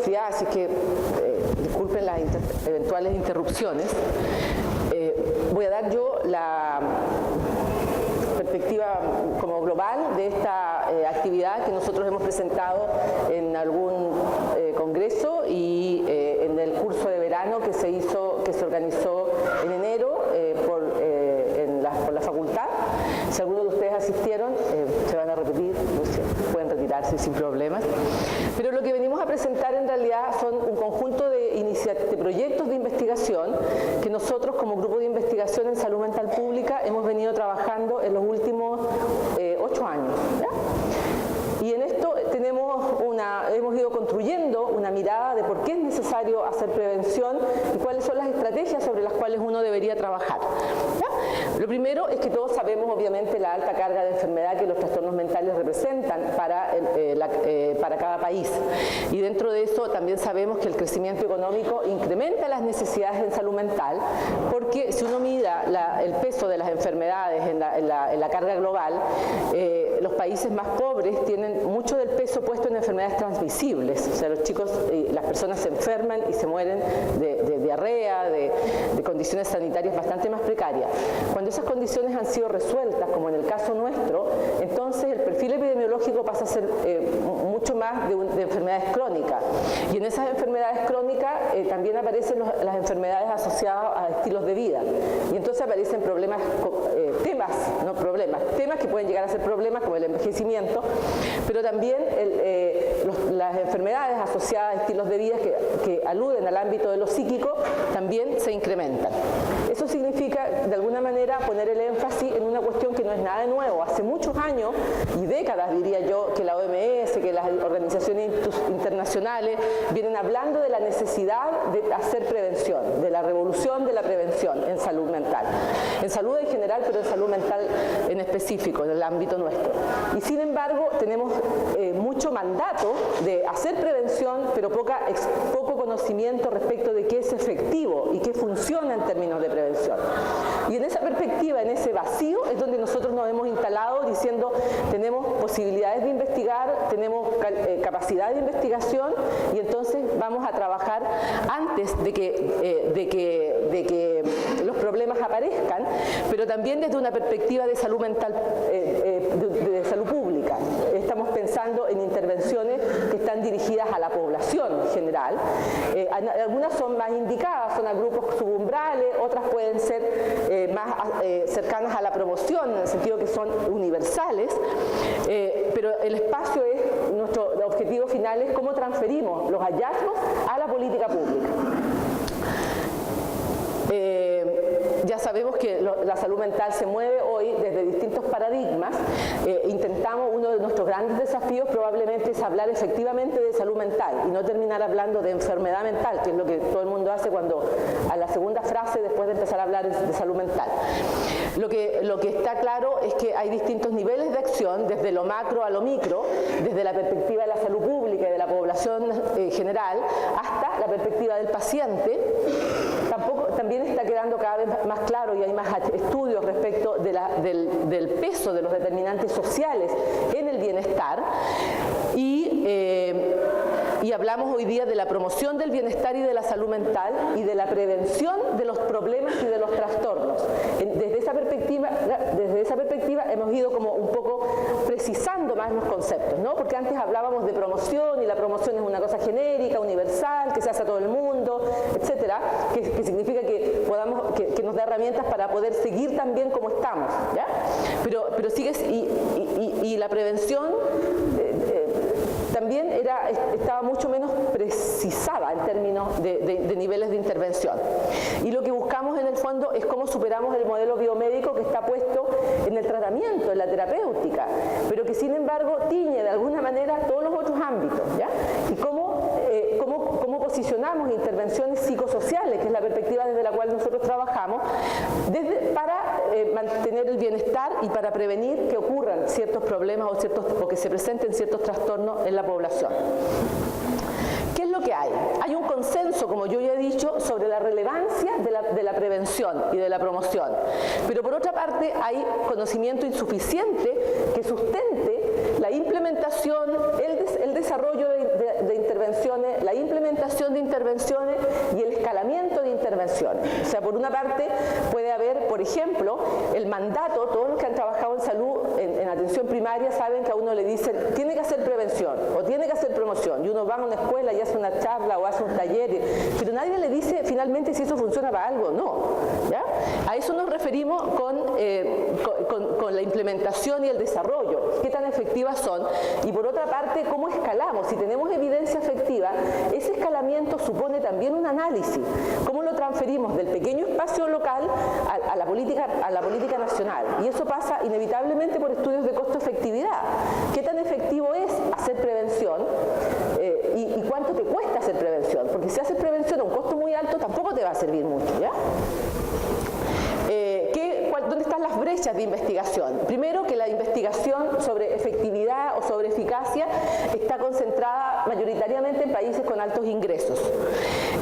resfriada, así que disculpen las eventuales interrupciones. Voy a dar yo la perspectiva como global de esta actividad que nosotros hemos presentado en algún congreso y en el curso de verano que se organizó en enero por la facultad. Si algunos de ustedes asistieron, se van a repetir, pueden retirarse sin problemas. Pero lo que venimos a presentar en realidad son un conjunto de proyectos de investigación que nosotros como grupo de investigación en salud mental pública hemos venido trabajando en los últimos 8 años. ¿Ya? Y en esto hemos ido construyendo una mirada de por qué es necesario hacer prevención y cuáles son las estrategias sobre las cuales uno debería trabajar. ¿Ya? Lo primero es que todos sabemos obviamente la alta carga de enfermedad que los trastornos mentales representan para cada país. Y dentro de eso también sabemos que el crecimiento económico incrementa las necesidades en salud mental, porque si uno mira el peso de las enfermedades en la carga global, los países más pobres tienen mucho del peso puesto en enfermedades transmisibles. O sea, los chicos, las personas se enferman y se mueren de diarrea, de condiciones sanitarias bastante más precarias. Cuando esas condiciones han sido resueltas, como en el caso nuestro, entonces el perfil epidemiológico pasa a ser mucho más de enfermedades crónicas. Y en esas enfermedades crónicas también aparecen las enfermedades asociadas a estilos de vida. Y entonces aparecen temas que pueden llegar a ser problemas como el envejecimiento, pero también las enfermedades asociadas a estilos de vida que aluden al ámbito de lo psíquico también se incrementan. Eso significa, de alguna manera, poner el énfasis en una cuestión que no es nada de nuevo. Hace muchos años y décadas, diría yo, que la OMS, que las organizaciones internacionales vienen hablando de la necesidad de hacer prevención, de la revolución de la prevención en salud mental. En salud en general, pero en salud mental en específico, en el ámbito nuestro. Y sin embargo, tenemos mucho mandato de hacer prevención, pero poco conocimiento respecto de qué es efectivo y qué funciona en términos de prevención. Y en esa perspectiva, en ese vacío, es donde nosotros nos hemos instalado diciendo tenemos posibilidades de investigar, tenemos capacidad de investigación y entonces vamos a trabajar antes de que los problemas aparezcan, pero también desde una perspectiva de salud mental, de salud pública. Estamos pensando en intervenciones que están dirigidas a la población en general. Algunas son más indicadas, son a grupos subumbrales, otras pueden ser más cercanas a la promoción, en el sentido que son universales, pero el espacio es, nuestro objetivo final es cómo transferimos los hallazgos a la política pública. Ya sabemos que la salud mental se mueve hoy desde distintos paradigmas. Intentamos, uno de nuestros grandes desafíos probablemente es hablar efectivamente de salud mental y no terminar hablando de enfermedad mental, que es lo que todo el mundo hace cuando a la segunda frase después de empezar a hablar de salud mental. Lo que está claro es que hay distintos niveles de acción, desde lo macro a lo micro, desde la perspectiva de la salud pública y de la población general, hasta la perspectiva del paciente. También está quedando cada vez más claro y hay más estudios respecto del peso de los determinantes sociales en el bienestar y hablamos hoy día de la promoción del bienestar y de la salud mental y de la prevención de los problemas y de los trastornos. Desde esa perspectiva hemos ido como un poco precisando más los conceptos, ¿no? Porque antes hablábamos de promoción y la promoción es una cosa genérica, universal, que se hace a todo el mundo, etcétera, que significa que nos da herramientas para poder seguir tan bien como estamos, ¿ya? Pero sigues y la prevención también estaba mucho menos precisada en términos de niveles de intervención. Y lo que buscamos en el fondo es cómo superamos el modelo biomédico que está puesto en el tratamiento, en la terapéutica, pero que sin embargo tiñe de alguna manera todos los otros ámbitos, ¿ya? Y cómo posicionamos intervenciones psicosociales, que es la perspectiva desde la cual nosotros trabajamos, para mantener el bienestar y para prevenir que ocurran ciertos problemas o que se presenten ciertos trastornos en la población. ¿Qué es lo que hay? Hay un consenso, como yo ya he dicho, sobre la relevancia de la prevención y de la promoción. Pero por otra parte hay conocimiento insuficiente que sustente la implementación, el desarrollo de intervenciones intervenciones, la implementación de intervenciones y el escalamiento de intervenciones. O sea, por una parte puede haber, por ejemplo, el mandato. Todos los que han trabajado en salud, en atención primaria, saben que a uno le dicen tiene que hacer prevención o tiene que hacer promoción, y uno va a una escuela y hace una charla o hace un taller, pero nadie le dice finalmente si eso funciona para algo o no, ¿ya? A eso nos referimos con la implementación y el desarrollo, qué tan efectivas son, y por otra parte cómo escalamos. Si tenemos evidencia efectiva, ese escalamiento supone también un análisis, cómo lo transferimos del pequeño espacio local a la política nacional, y eso pasa inevitablemente por estudios de costo-efectividad. ¿Qué tan efectivo es hacer prevención y cuánto te cuesta hacer prevención? Porque si haces prevención a un costo muy alto tampoco te va a servir mucho, ¿ya? ¿Dónde están las brechas de investigación? Primero, que la investigación sobre efectividad o sobre eficacia está concentrada mayoritariamente en países con altos ingresos.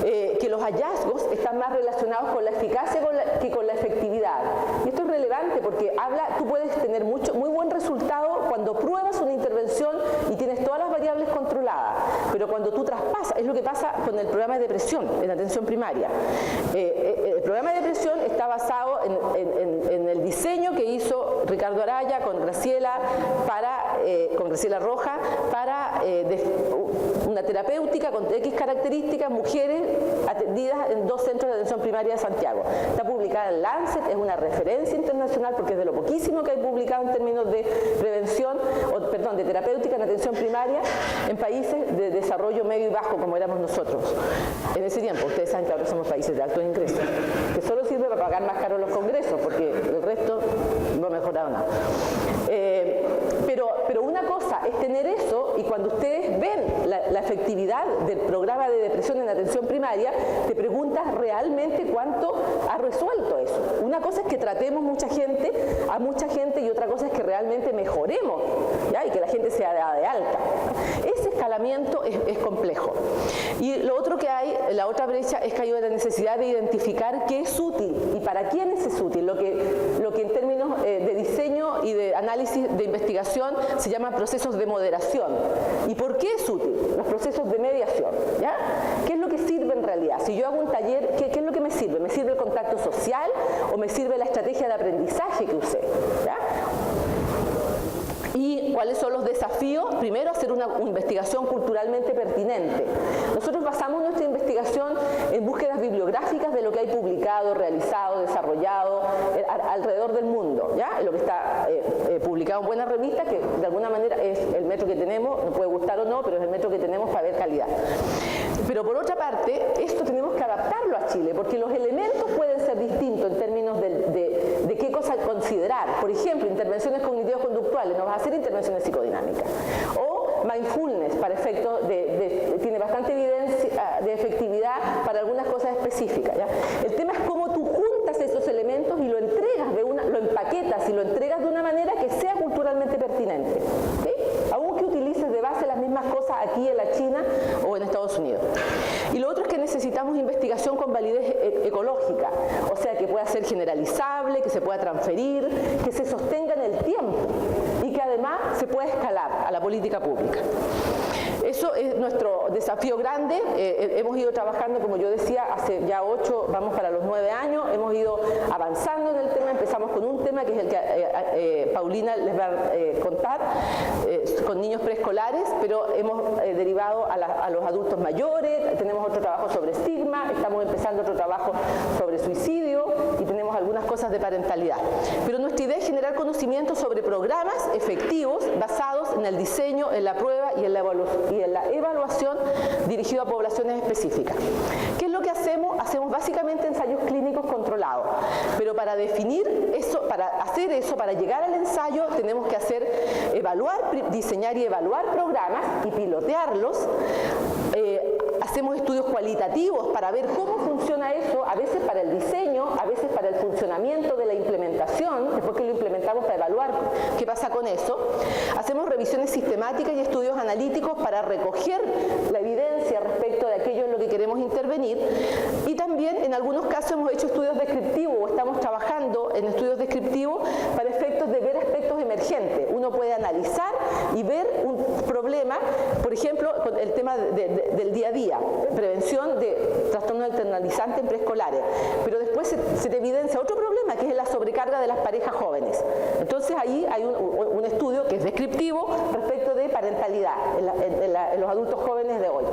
Que los hallazgos están más relacionados con la eficacia que con la efectividad. Y esto es relevante porque tú puedes tener muy buen resultado cuando pruebas una intervención y tienes todas las variables controladas, pero cuando tú traspasas, es lo que pasa con el programa de depresión en atención primaria. El programa de depresión está basado en el diseño que hizo Ricardo Araya con Graciela Roja para una terapéutica con X características, mujeres atendidas en 2 centros de atención primaria de Santiago. Está publicada en Lancet, es una referencia internacional porque es de lo poquísimo que hay publicado en términos de prevención, de terapéutica en atención primaria en países de desarrollo medio y bajo como éramos nosotros en ese tiempo. Ustedes saben que ahora somos países de alto ingreso, que solo sirve para pagar más caro los congresos porque el resto no ha mejorado nada. Pero una cosa es tener eso, y cuando ustedes ven la efectividad del programa de depresión en atención primaria, te preguntas realmente cuánto ha resuelto eso. Una cosa es que tratemos a mucha gente, y otra cosa es que realmente mejoremos, ¿ya? Y que la gente sea de alta. Ese escalamiento es complejo. Y lo otro que hay, la otra brecha, es que hay una necesidad de identificar qué es útil y para quiénes es útil, lo que en términos de diseño y de análisis de investigación se llaman procesos de moderación. ¿Y por qué es útil? Los procesos de mediación, ¿ya? ¿Qué es lo que sirve en realidad? Si yo hago un taller, ¿qué es lo que me sirve? ¿Me sirve el contacto social o me sirve la estrategia de aprendizaje que usé? ¿Ya? ¿Y cuáles son los desafíos? Primero, hacer una investigación culturalmente pertinente. Nosotros basamos nuestra investigación en búsquedas bibliográficas de lo que hay publicado, realizado, desarrollado alrededor del mundo, ¿ya? Lo que está publicado en buenas revistas, que de alguna manera es el metro que tenemos, nos puede gustar o no, pero es el metro que tenemos para ver calidad. Pero por otra parte, esto tenemos que adaptarlo a Chile, porque los elementos pueden ser distintos en términos de qué cosa considerar. Por ejemplo, intervenciones cognitivas conductuales, no vas a hacer intervenciones psicodinámicas. O mindfulness, para efectos tiene bastante evidencia de efectividad para algunas cosas específicas, ¿ya? El tema es cómo tú juntas esos elementos y lo empaquetas y lo entregas de una manera que sea culturalmente pertinente, ¿sí? Aunque utilices de base las mismas cosas aquí en la China o en Estados Unidos. Y lo otro es que necesitamos investigación con validez ecológica, o sea, que pueda ser generalizable, que se pueda transferir, que se sostenga en el tiempo y que además se pueda escalar a la política pública. Eso es nuestro desafío grande. Hemos ido trabajando, como yo decía, hace ya 8, vamos para los 9 años, hemos ido avanzando en el tema. Empezamos con un tema que es el que Paulina les va a contar, con niños preescolares, pero hemos derivado a los adultos mayores. Tenemos otro trabajo sobre estigma, estamos empezando otro trabajo sobre suicidio y tenemos algunas cosas de parentalidad. Pero nuestra idea es generar conocimiento sobre programas efectivos basados en el diseño, en la prueba y en la evaluación dirigido a poblaciones específicas. ¿Qué es lo que hacemos? Hacemos básicamente ensayos clínicos controlados, pero para definir eso, para hacer eso, para llegar al ensayo, tenemos que diseñar y evaluar programas y pilotearlos. Hacemos estudios cualitativos para ver cómo funciona eso, a veces para el diseño, a veces para el funcionamiento de la implementación, después que lo implementamos para evaluar qué pasa con eso. Hacemos revisiones sistemáticas y estudios analíticos para recoger la evidencia respecto de aquello en lo que queremos intervenir, y también también en algunos casos hemos hecho estudios descriptivos o estamos trabajando en estudios descriptivos para efectos de ver aspectos emergentes. Uno puede analizar y ver un problema, por ejemplo, con el tema del día a día, prevención de trastornos externalizantes en preescolares, pero después se te evidencia otro problema, que es la sobrecarga de las parejas jóvenes. Entonces ahí hay un estudio que es descriptivo respecto de parentalidad en los adultos jóvenes de hoy.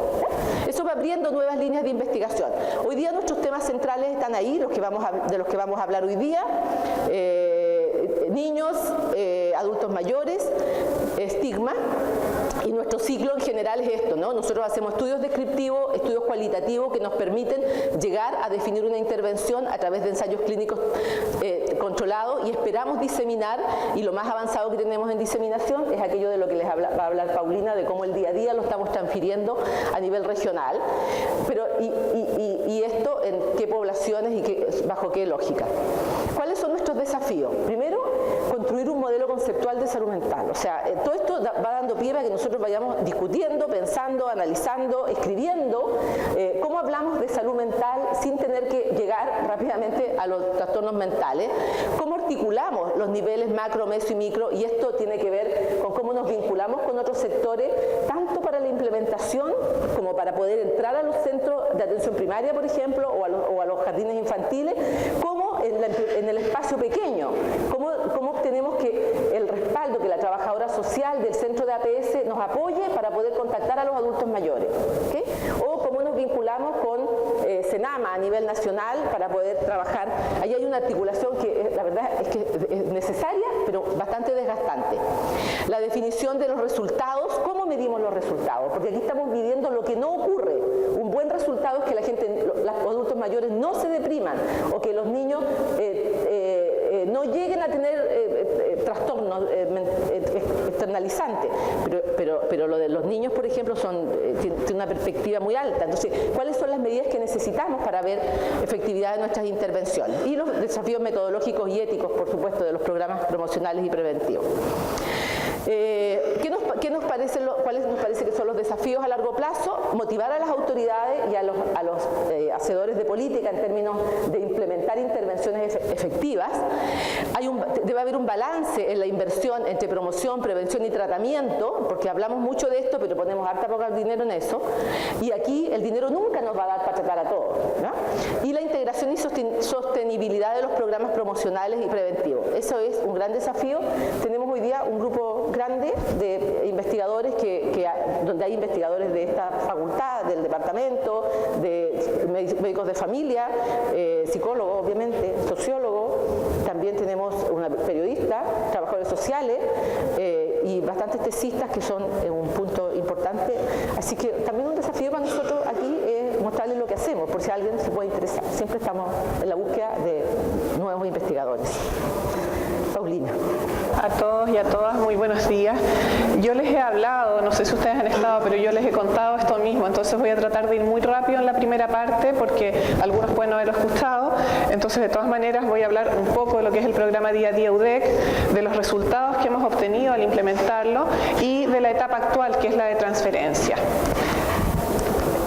Eso va abriendo nuevas líneas de investigación. Hoy día nuestros temas centrales están ahí, de los que vamos a hablar hoy día. Niños, adultos mayores, estigma. Y nuestro ciclo en general es esto, ¿no? Nosotros hacemos estudios descriptivos, estudios cualitativos que nos permiten llegar a definir una intervención a través de ensayos clínicos controlados y esperamos diseminar, y lo más avanzado que tenemos en diseminación es aquello de lo que va a hablar Paulina, de cómo el día a día lo estamos transfiriendo a nivel regional, pero y esto en qué poblaciones y bajo qué lógica. ¿Cuáles son nuestros desafíos? Primero, construir un modelo conceptual de salud mental. O sea, todo esto va dando pie para que nosotros vayamos discutiendo, pensando, analizando, escribiendo cómo hablamos de salud mental sin tener que llegar rápidamente a los trastornos mentales, cómo articulamos los niveles macro, meso y micro, y esto tiene que ver con cómo nos vinculamos con otros sectores, tanto para la implementación como para poder entrar a los centros de atención primaria, por ejemplo, o a los jardines infantiles, como en el espacio pequeño, cómo obtenemos que el respaldo, que la trabajadora social del centro de APS nos apoye para poder contactar a los adultos mayores, ¿okay? O cómo nos vinculamos con Senama a nivel nacional para poder trabajar. Ahí hay una articulación que la verdad es que es necesaria, pero bastante desgastante. La definición de los resultados, ¿cómo medimos los resultados? Porque aquí estamos midiendo lo que no ocurre. Un buen resultado es que los adultos mayores no se depriman o que los niños no lleguen a tener trastornos externalizantes, pero lo de los niños, por ejemplo, tiene una perspectiva muy alta. Entonces, ¿cuáles son las medidas que necesitamos para ver efectividad de nuestras intervenciones? Y los desafíos metodológicos y éticos, por supuesto, de los programas promocionales y preventivos. ¿Qué nos parece, cuáles nos parece que son los desafíos a largo plazo? Motivar a las autoridades y a los hacedores de política en términos de implementar intervenciones efectivas. Debe haber un balance en la inversión entre promoción, prevención y tratamiento, porque hablamos mucho de esto, pero ponemos harta poca dinero en eso, y aquí el dinero nunca nos va a dar para tratar a todos, ¿no? Y la integración y sostenibilidad de los programas promocionales y preventivos. Eso es un gran desafío. Tenemos hoy día un grupo grande de investigadores donde hay investigadores de esta facultad, del departamento, de médicos de familia, psicólogos obviamente, sociólogos, también tenemos una periodista, trabajadores sociales y bastantes tesistas que son un punto importante. Así que también un desafío para nosotros aquí es mostrarles lo que hacemos, por si alguien se puede interesar. Siempre estamos en la búsqueda de nuevos investigadores. Paulina. A todos y a todas, muy buenos días. Yo les he hablado, no sé si ustedes han estado, pero yo les he contado esto mismo, entonces voy a tratar de ir muy rápido en la primera parte porque algunos pueden no haberlo escuchado. Entonces, de todas maneras, voy a hablar un poco de lo que es el programa Día a Día UDEC, de los resultados que hemos obtenido al implementarlo y de la etapa actual, que es la de transferencia.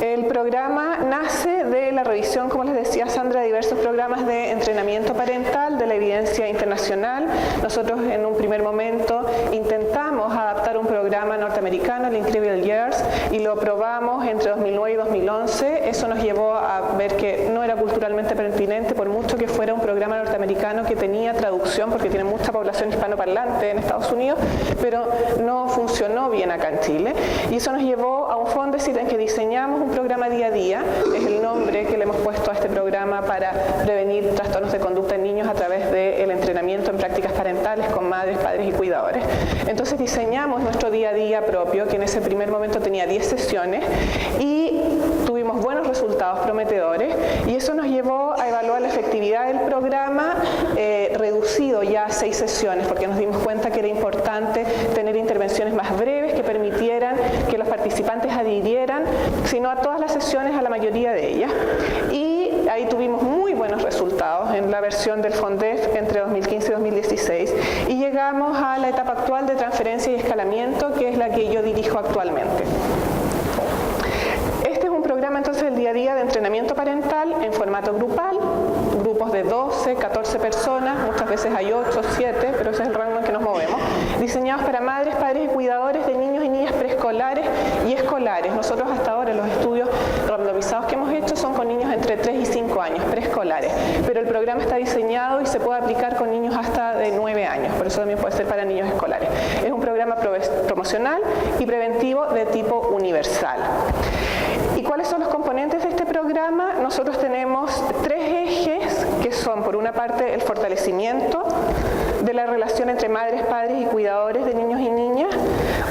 El programa nace de la revisión, como les decía Sandra, de diversos programas de entrenamiento parental, de la evidencia internacional. Nosotros en un primer momento intentamos adaptar un programa norteamericano, el Incredible Years, y lo probamos entre 2009 y 2011. Eso nos llevó a ver que no era culturalmente pertinente, por mucho que fuera un programa norteamericano que tenía traducción, porque tiene mucha población hispanoparlante en Estados Unidos, pero no funcionó bien acá en Chile. Y eso nos llevó a un Fondesit en que diseñamos un programa día a día, es el nombre que le hemos puesto a este programa para prevenir trastornos de conducta en niños a través del entrenamiento en prácticas parentales con madres, padres y cuidadores. Entonces diseñamos nuestro día a día propio, que en ese primer momento tenía 10 sesiones y tuvimos buenos resultados prometedores, y eso nos llevó a evaluar la efectividad del programa reducido ya a 6 sesiones, porque nos dimos cuenta que era importante tener intervenciones más breves que permitieran que los participantes adhirieran, si no a todas las sesiones, a la mayoría de ellas. Y ahí tuvimos muy buenos resultados en la versión del FONDEF entre 2015 y 2016, y llegamos a la etapa actual de transferencia y escalamiento, que es la que yo dirijo actualmente. Este es un programa entonces del día día a día de entrenamiento parental en formato grupal, grupos de 12, 14 personas, muchas veces hay 8, 7, pero ese es el rango en que nos movemos, diseñados para madres, padres y cuidadores de niños y niñas preescolares y escolares. Nosotros hasta ahora los estudios randomizados que hemos hecho son con niños entre 3 y 5 años, preescolares, pero el programa está diseñado y se puede aplicar con niños hasta de 9 años, por eso también puede ser para niños escolares. Es un programa promocional y preventivo de tipo universal. ¿Y cuáles son los componentes de este programa? Nosotros tenemos 3 ejes que son, por una parte, el fortalecimiento de la relación entre madres, padres y cuidadores de niños y niñas,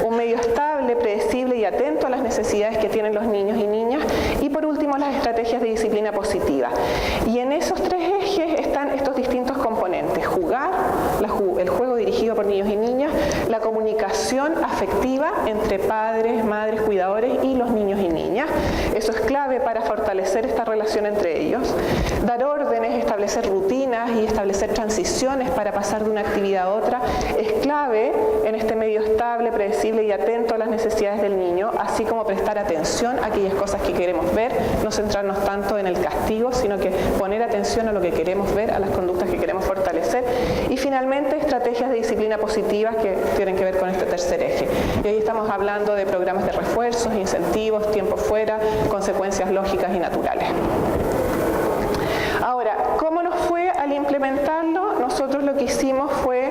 un medio estable, predecible y atento a las necesidades que tienen los niños y niñas, y por último las estrategias de disciplina positiva. Y en esos 3 ejes están estos distintos componentes: jugar, el juego dirigido por niños y niñas, la comunicación afectiva entre padres, madres, cuidadores y los niños y niñas. Eso es clave para fortalecer esta relación entre ellos. Dar órdenes, establecer rutinas y establecer transiciones para pasar de una actividad a otra es clave en este medio estable, predecible y atento a las necesidades del niño, así como prestar atención a aquellas cosas que queremos ver, no centrarnos tanto en el castigo, sino que poner atención a lo que queremos ver, a las conductas que queremos fortalecer. Y finalmente, estrategias de disciplina positivas que tienen que ver con este tercer eje. Y ahí estamos hablando de programas de refuerzos, incentivos, tiempo fuera, consecuencias lógicas y naturales. Ahora, ¿cómo nos fue al implementarlo? Nosotros lo que hicimos fue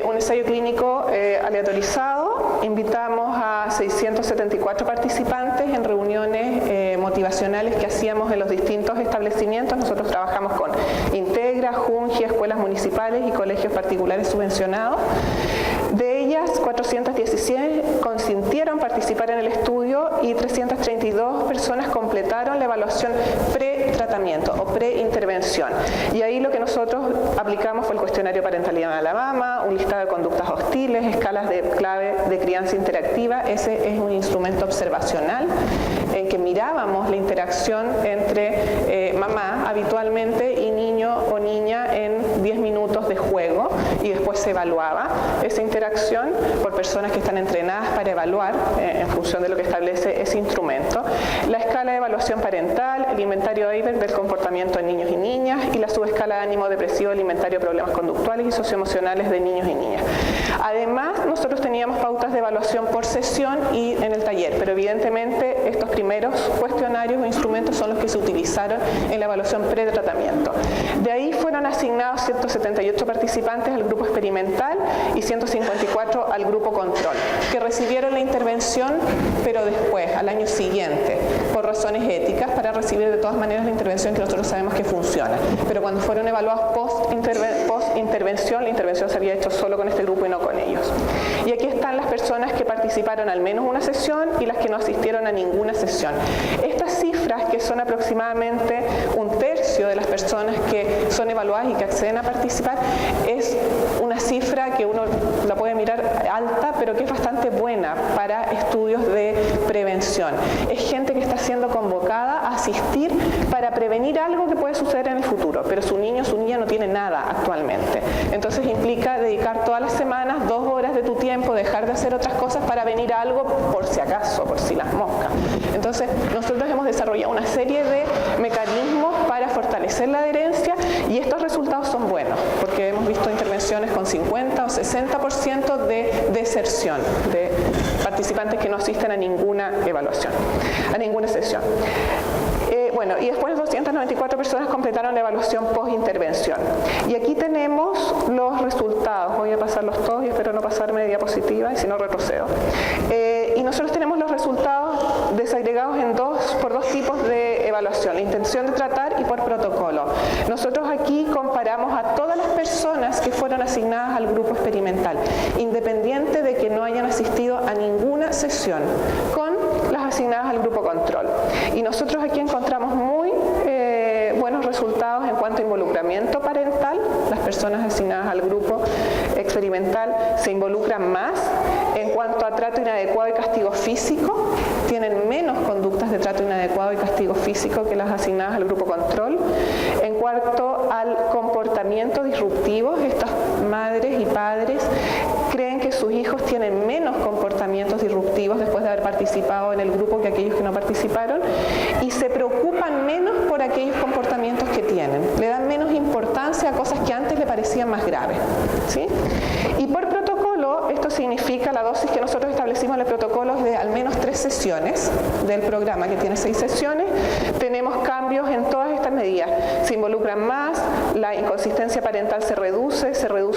un ensayo clínico aleatorizado. Invitamos a 674 participantes en reuniones motivacionales que hacíamos en los distintos establecimientos. Nosotros trabajamos con Integra, Junji, escuelas municipales y colegios particulares subvencionados. De ellas, 416 consintieron participar en el estudio y 332 personas completaron la evaluación pre-tratamiento o pre-intervención. Y ahí lo que nosotros aplicamos fue el cuestionario parentalidad de Alabama, un listado de conductas hostiles, escalas de clave de crianza interactiva. Ese es un instrumento observacional en que mirábamos la interacción entre mamá habitualmente y niño o niña en 10 minutos de juego, y después se evaluaba esa interacción por personas que están entrenadas para evaluar en función de lo que establece ese instrumento. La escala de evaluación parental, el inventario Eiber del comportamiento de niños y niñas, y la subescala de ánimo depresivo, el inventario de problemas conductuales y socioemocionales de niños y niñas. Además, nosotros teníamos pautas de evaluación por sesión y en el taller, pero evidentemente estos primeros cuestionarios o instrumentos son los que se utilizaron en la evaluación pre-tratamiento. De ahí fueron asignados 178 participantes al grupo experimental y 154 al grupo control, que recibieron la intervención, pero después, al año siguiente, por razones éticas, para recibir de todas maneras la intervención que nosotros sabemos que funciona. Pero cuando fueron evaluados post-intervención, la intervención se había hecho solo con este grupo y no con ellos. Y aquí están las personas que participaron al menos una sesión y las que no asistieron a ninguna sesión. Estas cifras, que son aproximadamente un tercio de las personas que son evaluadas y que acceden a participar, es una cifra que uno la puede mirar alta, pero que es bastante buena para estudios de prevención. Es gente que está siendo convocada a asistir para prevenir algo que puede suceder en el futuro, pero su niño o su niña no tiene nada actualmente. Entonces implica dedicar todas las semanas 2 horas de tu tiempo, dejar de hacer otras cosas para venir a algo por si acaso, por si las moscas. Entonces nosotros hemos desarrollado una serie de mecanismos para fortalecer la adherencia, y estos resultados son buenos, porque hemos visto intervenciones con 50 o 60% de deserción, de participantes que no asisten a ninguna evaluación, a ninguna sesión. Bueno, y después 294 personas completaron la evaluación post-intervención. Y aquí tenemos los resultados. Voy a pasarlos todos y espero no pasarme de diapositiva, y si no retrocedo. Y nosotros tenemos los resultados desagregados por dos tipos de evaluación: la intención de tratar y por protocolo. Nosotros aquí comparamos a todas las personas que fueron asignadas al grupo experimental, independiente de que no hayan asistido a ninguna sesión, con las asignadas al grupo control. Y nosotros aquí encontramos muy buenos resultados en cuanto a involucramiento parental. Las personas asignadas al grupo experimental se involucran más. En cuanto a trato inadecuado y castigo físico, tienen menos conductas de trato inadecuado y castigo físico que las asignadas al grupo control. En cuanto al comportamiento disruptivo, estas madres y padres creen que sus hijos tienen menos comportamientos disruptivos después de haber participado en el grupo que aquellos que no participaron, y se preocupan preocupan menos por aquellos comportamientos que tienen, le dan menos importancia a cosas que antes le parecían más graves, ¿sí? Y por protocolo, esto significa la dosis que nosotros establecimos en el protocolo es de al menos 3 sesiones del programa, que tiene 6 sesiones. Tenemos cambios en todas estas medidas. Se involucran más, la inconsistencia parental se reduce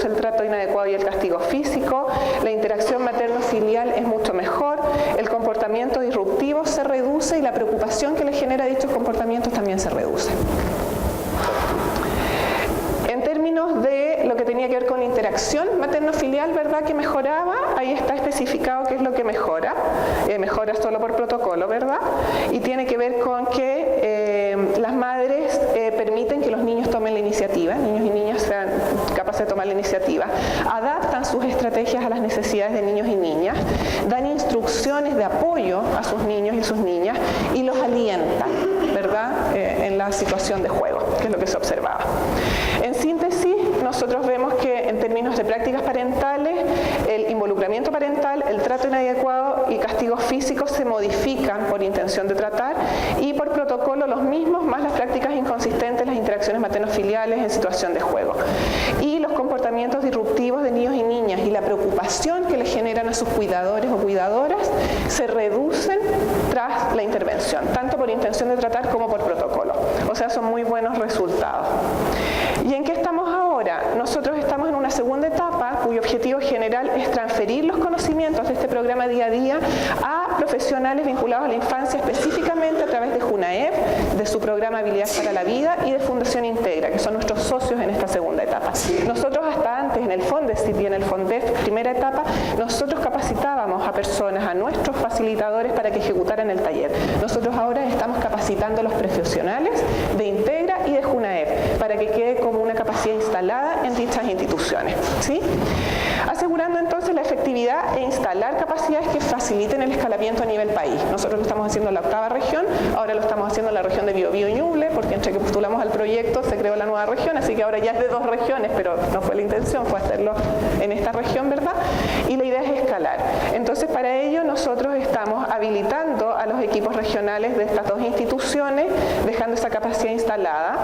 el trato inadecuado y el castigo físico, la interacción materno-filial es mucho mejor, el comportamiento disruptivo se reduce y la preocupación que le genera dichos comportamientos también se reduce. En términos de lo que tenía que ver con interacción materno-filial, ¿verdad?, que mejoraba, ahí está especificado qué es lo que mejora. Mejora solo por protocolo, ¿verdad? Y tiene que ver con que las madres permiten que los niños tomen la iniciativa, niños y niñas sean capaces de tomar la iniciativa, adaptan sus estrategias a las necesidades de niños y niñas, dan instrucciones de apoyo a sus niños y sus niñas y los alientan, ¿verdad?, en la situación de juego, que es lo que se observaba. En síntesis, nosotros vemos que en términos de prácticas parentales, el involucramiento parental, el trato inadecuado y castigos físicos se modifican por intención de tratar y por protocolo los mismos, más las prácticas inconsistentes, las interacciones materno-filiales en situación de juego. Y los comportamientos disruptivos de niños y niñas y la preocupación que le generan a sus cuidadores o cuidadoras se reducen tras la intervención, tanto por intención de tratar como por protocolo. O sea, son muy buenos resultados. ¿Y en qué estamos ahora? Nosotros estamos en una segunda etapa cuyo objetivo general es transferir los conocimientos de este programa día a día a profesionales vinculados a la infancia, específicamente a través de JUNAEP, de su programa Habilidades para la Vida y de Fundación Integra, que son nuestros socios en esta segunda etapa. Nosotros hasta antes, en el FONDESIP y en el FONDEF, primera etapa, nosotros capacitábamos a personas, a nuestros facilitadores para que ejecutaran el taller. Nosotros ahora estamos capacitando a los profesionales de Integra y de JUNAEP para que quede como una capacidad instalada en dichas instituciones, ¿sí? Asegurando entonces la efectividad e instalar capacidades que faciliten el escalamiento a nivel país. Nosotros lo estamos haciendo en la 8ª región, ahora lo estamos haciendo en la región de Biobío y Ñuble, porque entre que postulamos al proyecto se creó la nueva región, así que ahora ya es de 2 regiones, pero no fue la intención, fue hacerlo en esta región, ¿verdad? Y la idea es escalar. Entonces, para ello nosotros estamos habilitando a los equipos regionales de estas 2 instituciones, dejando esa capacidad instalada.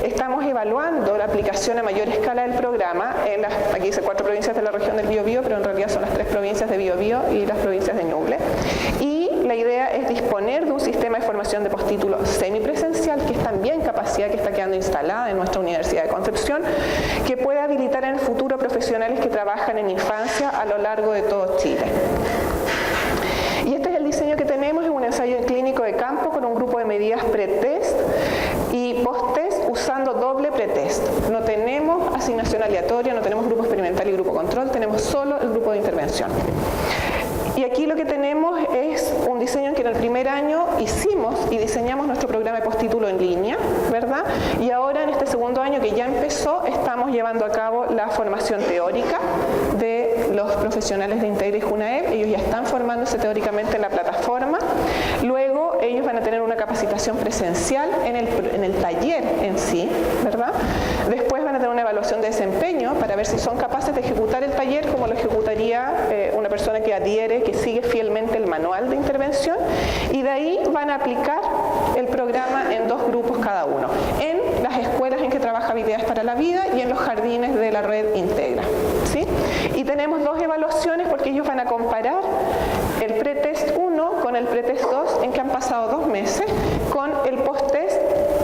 Estamos evaluando la aplicación a mayor escala del programa en aquí dice 4 provincias de la región del Biobío, pero en realidad son las 3 provincias de Biobío y las provincias de Ñuble. Y la idea es disponer de un sistema de formación de postítulo semipresencial, que es también capacidad que está quedando instalada en nuestra Universidad de Concepción, que puede habilitar en el futuro profesionales que trabajan en infancia a lo largo de todo Chile. Y este es el diseño que tenemos, es un ensayo clínico de campo con un grupo de medidas pretest y post-test usando doble pretest. No tenemos asignación aleatoria, no tenemos grupo experimental y grupo control, tenemos solo el grupo de intervención. Y aquí lo que tenemos es un diseño en que en el primer año hicimos y diseñamos nuestro programa de postítulo en línea, ¿verdad? Y ahora en este segundo año que ya empezó, estamos llevando a cabo la formación teórica de los profesionales de Integra y JUNAEP. Ellos ya están formándose teóricamente en la plataforma. Luego ellos van a tener una capacitación presencial en el taller en sí, ¿verdad? Después van a tener una evaluación de desempeño para ver si son capaces de ejecutar el taller como lo ejecutaría una persona que adhiere, que sigue fielmente el manual de intervención, y de ahí van a aplicar el programa en 2 grupos cada uno, en las escuelas en que trabaja Habilidades para la Vida y en los jardines de la red Integra, ¿sí? Y tenemos 2 evaluaciones porque ellos van a comparar el pretest 1 con el pretest 2 en que han pasado 2 meses con el post-test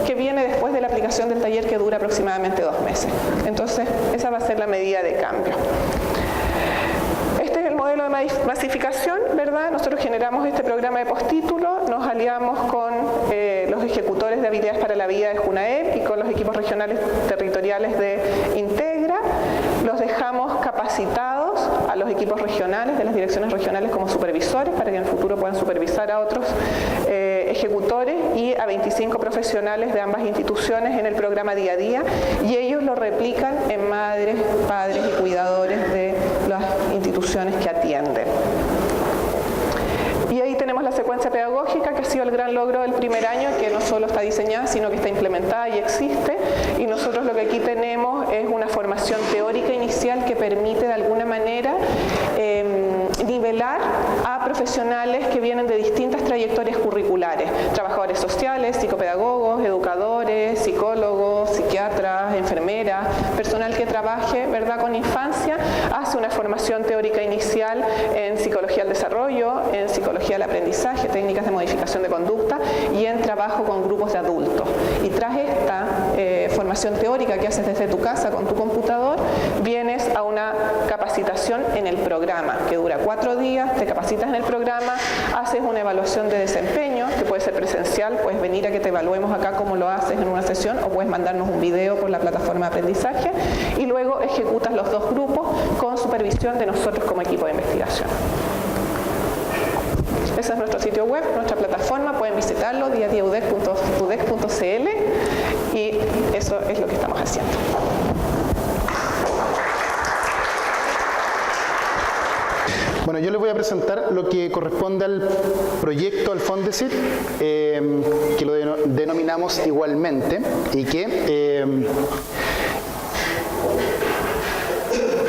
que viene después de la aplicación del taller, que dura aproximadamente 2 meses. Entonces esa va a ser la medida de cambio. Este es el modelo de masificación, ¿verdad? Nosotros generamos este programa de postítulo, nos aliamos con los ejecutores de Habilidades para la Vida de JUNAEP y con los equipos regionales territoriales de Integra. Los dejamos capacitados a los equipos regionales, de las direcciones regionales, como supervisores, para que en el futuro puedan supervisar a otros ejecutores, y a 25 profesionales de ambas instituciones en el programa día a día, y ellos lo replican en madres, padres y cuidadores de las instituciones que atienden. Y ahí tenemos la secuencia pedagógica, que ha sido el gran logro del primer año, que no solo está diseñada, sino que está implementada y existe. Y nosotros lo que aquí tenemos es una formación teórica inicial que permite de alguna manera nivelar a profesionales que vienen de distintas trayectorias curriculares, trabajadores sociales, psicopedagogos, trabaje, ¿verdad?, con infancia, hace una formación teórica inicial en psicología del desarrollo, en psicología del aprendizaje, técnicas de modificación de conducta y en trabajo con grupos de adultos. Y tras esta formación teórica que haces desde tu casa con tu computador, vienes a una capacitación en el programa que dura 4 días, te capacitas en el programa, haces una evaluación de desempeño que puede ser presencial, puedes venir a que te evaluemos acá como lo haces en una sesión o puedes mandarnos un video por la plataforma de aprendizaje y luego ejecutas los 2 grupos con supervisión de nosotros como equipo de investigación. Ese es nuestro sitio web, nuestra plataforma, pueden visitarlo diadiaudec.udec.cl y eso es lo que estamos haciendo. Bueno, yo les voy a presentar lo que corresponde al proyecto, al Fondesit, que lo denominamos igualmente y que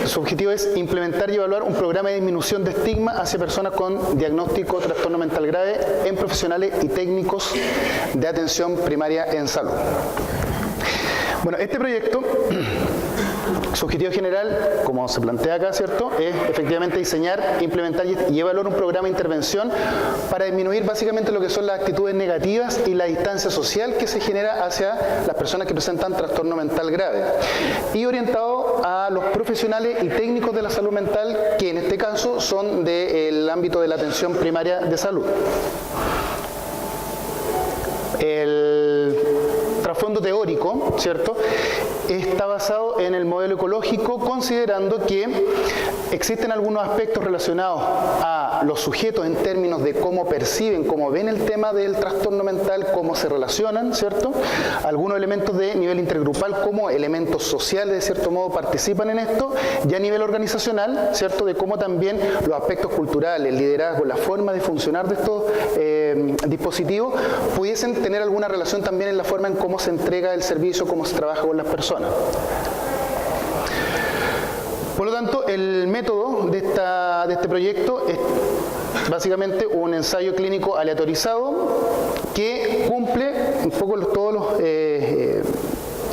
su objetivo es implementar y evaluar un programa de disminución de estigma hacia personas con diagnóstico de trastorno mental grave en profesionales y técnicos de atención primaria en salud. Bueno, este proyecto, su objetivo general, como se plantea acá, ¿cierto?, es efectivamente diseñar, implementar y evaluar un programa de intervención para disminuir básicamente lo que son las actitudes negativas y la distancia social que se genera hacia las personas que presentan trastorno mental grave y orientado a los profesionales y técnicos de la salud mental que en este caso son del ámbito de la atención primaria de salud. El trasfondo teórico, ¿cierto?, está basado en el modelo ecológico, considerando que existen algunos aspectos relacionados a los sujetos en términos de cómo perciben, cómo ven el tema del trastorno mental, cómo se relacionan, ¿cierto? Algunos elementos de nivel intergrupal como elementos sociales, de cierto modo, participan en esto, y a nivel organizacional, ¿cierto?, de cómo también los aspectos culturales, el liderazgo, la forma de funcionar de estos dispositivos pudiesen tener alguna relación también en la forma en cómo se entrega el servicio, cómo se trabaja con las personas. Por lo tanto, el método de este proyecto es básicamente un ensayo clínico aleatorizado que cumple un poco todos los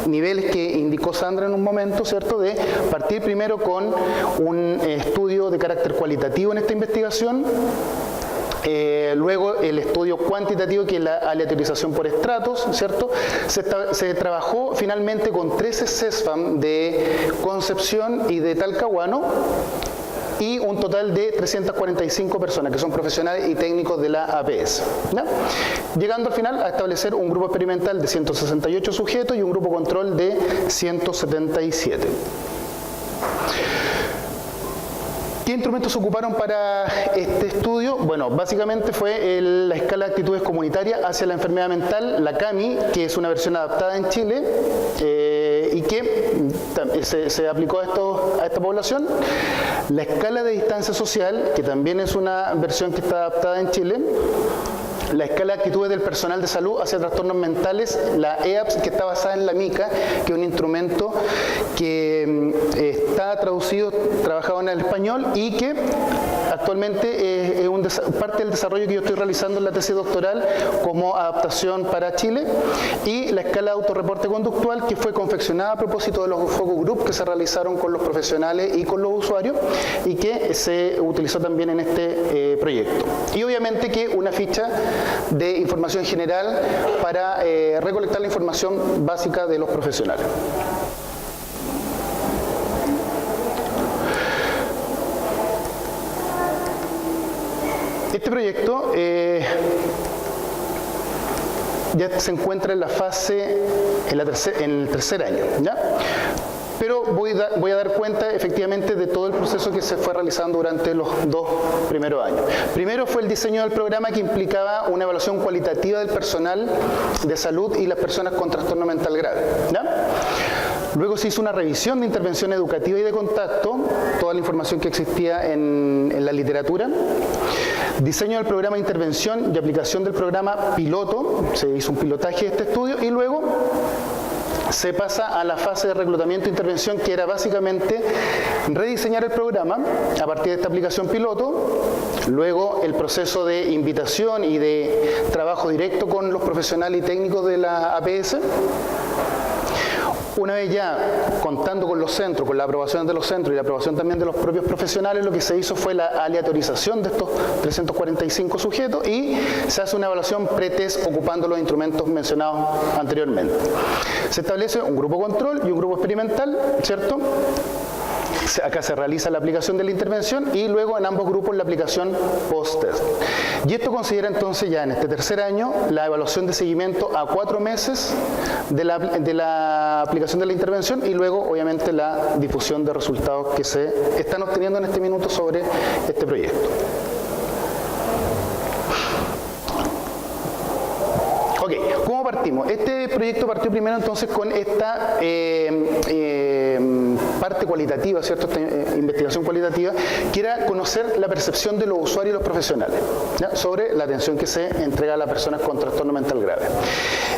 niveles que indicó Sandra en un momento, ¿cierto?, de partir primero con un estudio de carácter cualitativo en esta investigación. Luego el estudio cuantitativo, que es la aleatorización por estratos, ¿cierto? Se trabajó finalmente con 13 CESFAM de Concepción y de Talcahuano y un total de 345 personas que son profesionales y técnicos de la APS, ¿ya? Llegando al final a establecer un grupo experimental de 168 sujetos y un grupo control de 177. ¿Qué instrumentos se ocuparon para este estudio? Bueno, básicamente fue la escala de actitudes comunitarias hacia la enfermedad mental, la CAMI, que es una versión adaptada en Chile y que se aplicó a esta población. La escala de distancia social, que también es una versión que está adaptada en Chile. La escala de actitudes del personal de salud hacia trastornos mentales, la EAPS, que está basada en la MICA, que es un instrumento que está traducido, trabajado en el español y que actualmente es parte del desarrollo que yo estoy realizando en la tesis doctoral como adaptación para Chile, y la escala de autorreporte conductual, que fue confeccionada a propósito de los focus group que se realizaron con los profesionales y con los usuarios y que se utilizó también en este proyecto. Y obviamente que una ficha de información general para recolectar la información básica de los profesionales. Este proyecto ya se encuentra en la fase, en el tercer año, ¿ya? Pero voy a dar cuenta efectivamente de todo el proceso que se fue realizando durante los 2 primeros años. Primero fue el diseño del programa, que implicaba una evaluación cualitativa del personal de salud y las personas con trastorno mental grave, ¿ya? Luego se hizo una revisión de intervención educativa y de contacto, toda la información que existía en la literatura. Diseño del programa de intervención y aplicación del programa piloto, se hizo un pilotaje de este estudio y luego se pasa a la fase de reclutamiento e intervención, que era básicamente rediseñar el programa a partir de esta aplicación piloto, Luego el proceso de invitación y de trabajo directo con los profesionales y técnicos de la APS. Una vez ya contando con los centros, con la aprobación de los centros y la aprobación también de los propios profesionales, lo que se hizo fue la aleatorización de estos 345 sujetos y se hace una evaluación pre-test ocupando los instrumentos mencionados anteriormente. Se establece un grupo control y un grupo experimental, ¿cierto? Acá se realiza la aplicación de la intervención y luego en ambos grupos la aplicación post-test. Y esto considera entonces ya en este tercer año la evaluación de seguimiento a 4 meses de la aplicación de la intervención y luego obviamente la difusión de resultados que se están obteniendo en este minuto sobre este proyecto. Ok, ¿cómo partimos? Este proyecto partió primero entonces con esta parte cualitativa, ¿cierto? Esta investigación cualitativa, que era conocer la percepción de los usuarios y los profesionales, ¿ya? Sobre la atención que se entrega a las personas con trastorno mental grave.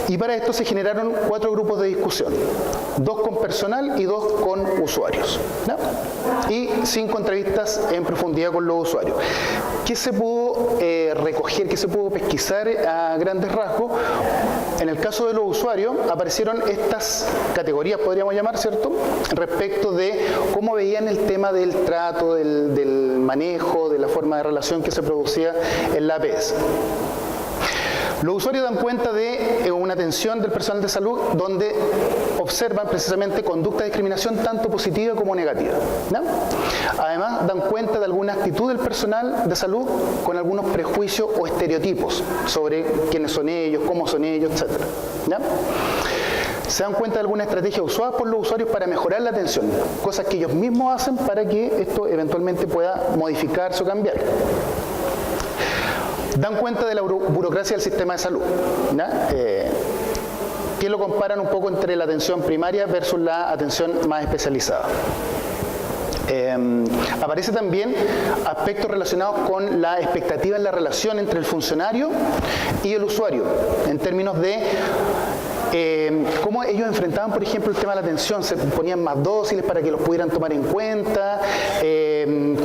Y para esto se generaron 4 grupos de discusión, 2 con personal y 2 con usuarios, ¿ya? Y 5 entrevistas en profundidad con los usuarios. ¿Qué se pudo recoger, qué se pudo pesquisar a grandes rasgos? En el caso de los usuarios aparecieron estas categorías, podríamos llamar, ¿cierto?, respecto de cómo veían el tema del trato, del manejo, de la forma de relación que se producía en la APS. Los usuarios dan cuenta de una atención del personal de salud donde observan precisamente conducta de discriminación tanto positiva como negativa, ¿no? Además, dan cuenta de alguna actitud del personal de salud con algunos prejuicios o estereotipos sobre quiénes son ellos, cómo son ellos, etc., ¿no? Se dan cuenta de alguna estrategia usada por los usuarios para mejorar la atención, cosas que ellos mismos hacen para que esto eventualmente pueda modificarse o cambiar. Dan cuenta de la burocracia del sistema de salud, ¿no? Que lo comparan un poco entre la atención primaria versus la atención más especializada. Aparece también aspectos relacionados con la expectativa en la relación entre el funcionario y el usuario, en términos de cómo ellos enfrentaban, por ejemplo, el tema de la atención. Se ponían más dóciles para que los pudieran tomar en cuenta,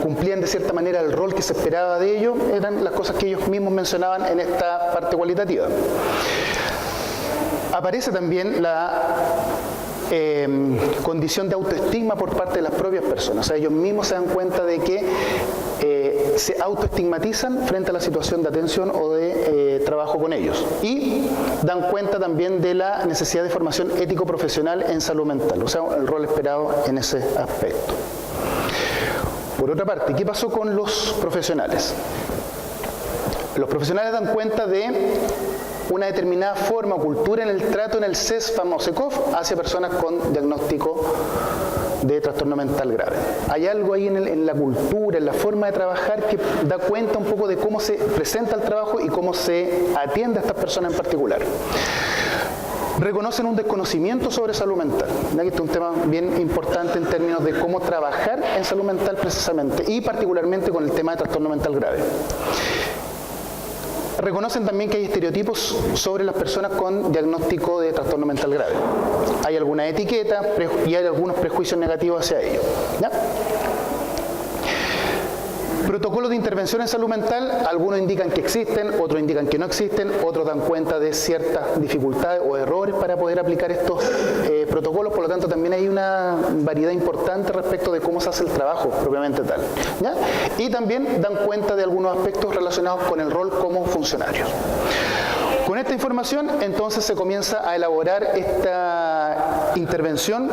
cumplían de cierta manera el rol que se esperaba de ellos. Eran las cosas que ellos mismos mencionaban en esta parte cualitativa. Aparece también la condición de autoestigma por parte de las propias personas. O sea, ellos mismos se dan cuenta de que se autoestigmatizan frente a la situación de atención o de trabajo con ellos. Y dan cuenta también de la necesidad de formación ético-profesional en salud mental, o sea, el rol esperado en ese aspecto. Por otra parte, ¿qué pasó con los profesionales? Los profesionales dan cuenta de una determinada forma o cultura en el trato en el CESFAM o SECOF hacia personas con diagnóstico de trastorno mental grave. Hay algo ahí en la cultura, en la forma de trabajar, que da cuenta un poco de cómo se presenta el trabajo y cómo se atiende a estas personas en particular. Reconocen un desconocimiento sobre salud mental. Este es un tema bien importante en términos de cómo trabajar en salud mental precisamente, y particularmente con el tema de trastorno mental grave. Reconocen también que hay estereotipos sobre las personas con diagnóstico de trastorno mental grave. Hay alguna etiqueta y hay algunos prejuicios negativos hacia ello, ¿ya? Protocolos de intervención en salud mental, algunos indican que existen, otros indican que no existen, otros dan cuenta de ciertas dificultades o errores para poder aplicar estos protocolos. Por lo tanto, también hay una variedad importante respecto de cómo se hace el trabajo propiamente tal, ¿ya? Y también dan cuenta de algunos aspectos relacionados con el rol como funcionarios. Con esta información, entonces, se comienza a elaborar esta intervención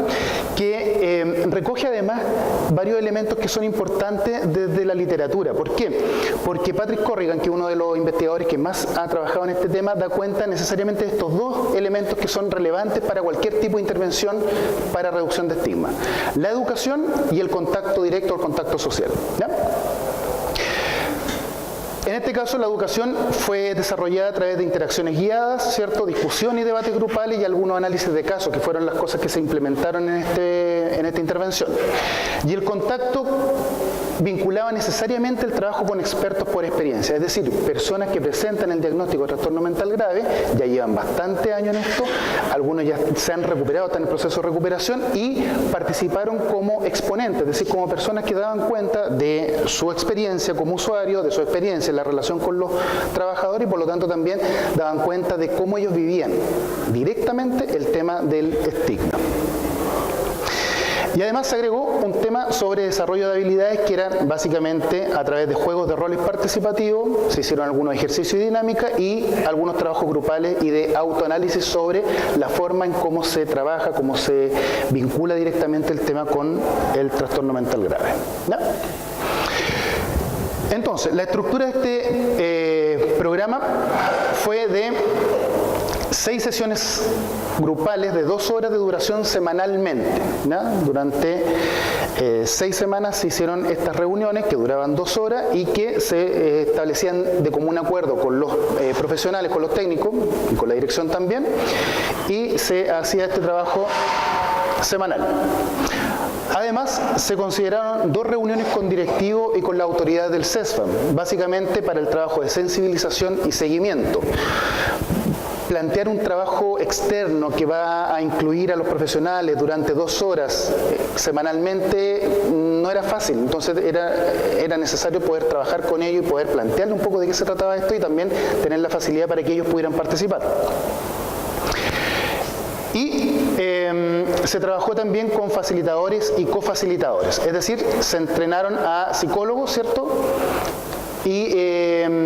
que recoge además varios elementos que son importantes desde la literatura. ¿Por qué? Porque Patrick Corrigan, que es uno de los investigadores que más ha trabajado en este tema, da cuenta necesariamente de estos 2 elementos que son relevantes para cualquier tipo de intervención para reducción de estigma: la educación y el contacto directo o el contacto social, ¿ya? En este caso, la educación fue desarrollada a través de interacciones guiadas, ¿cierto? Discusión y debates grupales y algunos análisis de casos, que fueron las cosas que se implementaron en esta intervención. Y el contacto vinculaba necesariamente el trabajo con expertos por experiencia, es decir, personas que presentan el diagnóstico de trastorno mental grave, ya llevan bastante años en esto, algunos ya se han recuperado, están en el proceso de recuperación y participaron como exponentes, es decir, como personas que daban cuenta de su experiencia como usuario, de su experiencia en la relación con los trabajadores y por lo tanto también daban cuenta de cómo ellos vivían directamente el tema del estigma. Y además se agregó un tema sobre desarrollo de habilidades que eran básicamente a través de juegos de roles participativos, se hicieron algunos ejercicios y dinámicas y algunos trabajos grupales y de autoanálisis sobre la forma en cómo se trabaja, cómo se vincula directamente el tema con el trastorno mental grave. ¿Ya? Entonces, la estructura de este programa fue de 6 sesiones grupales de 2 horas de duración semanalmente, ¿ya? Durante 6 semanas se hicieron estas reuniones que duraban 2 horas y que se establecían de común acuerdo con los profesionales, con los técnicos y con la dirección también, y se hacía este trabajo semanal. Además, se consideraron 2 reuniones con directivos y con la autoridad del CESFAM, básicamente para el trabajo de sensibilización y seguimiento. Plantear un trabajo externo que va a incluir a los profesionales durante 2 horas semanalmente no era fácil, entonces era necesario poder trabajar con ellos y poder plantearle un poco de qué se trataba esto y también tener la facilidad para que ellos pudieran participar. Y se trabajó también con facilitadores y cofacilitadores, es decir, se entrenaron a psicólogos, ¿cierto? Y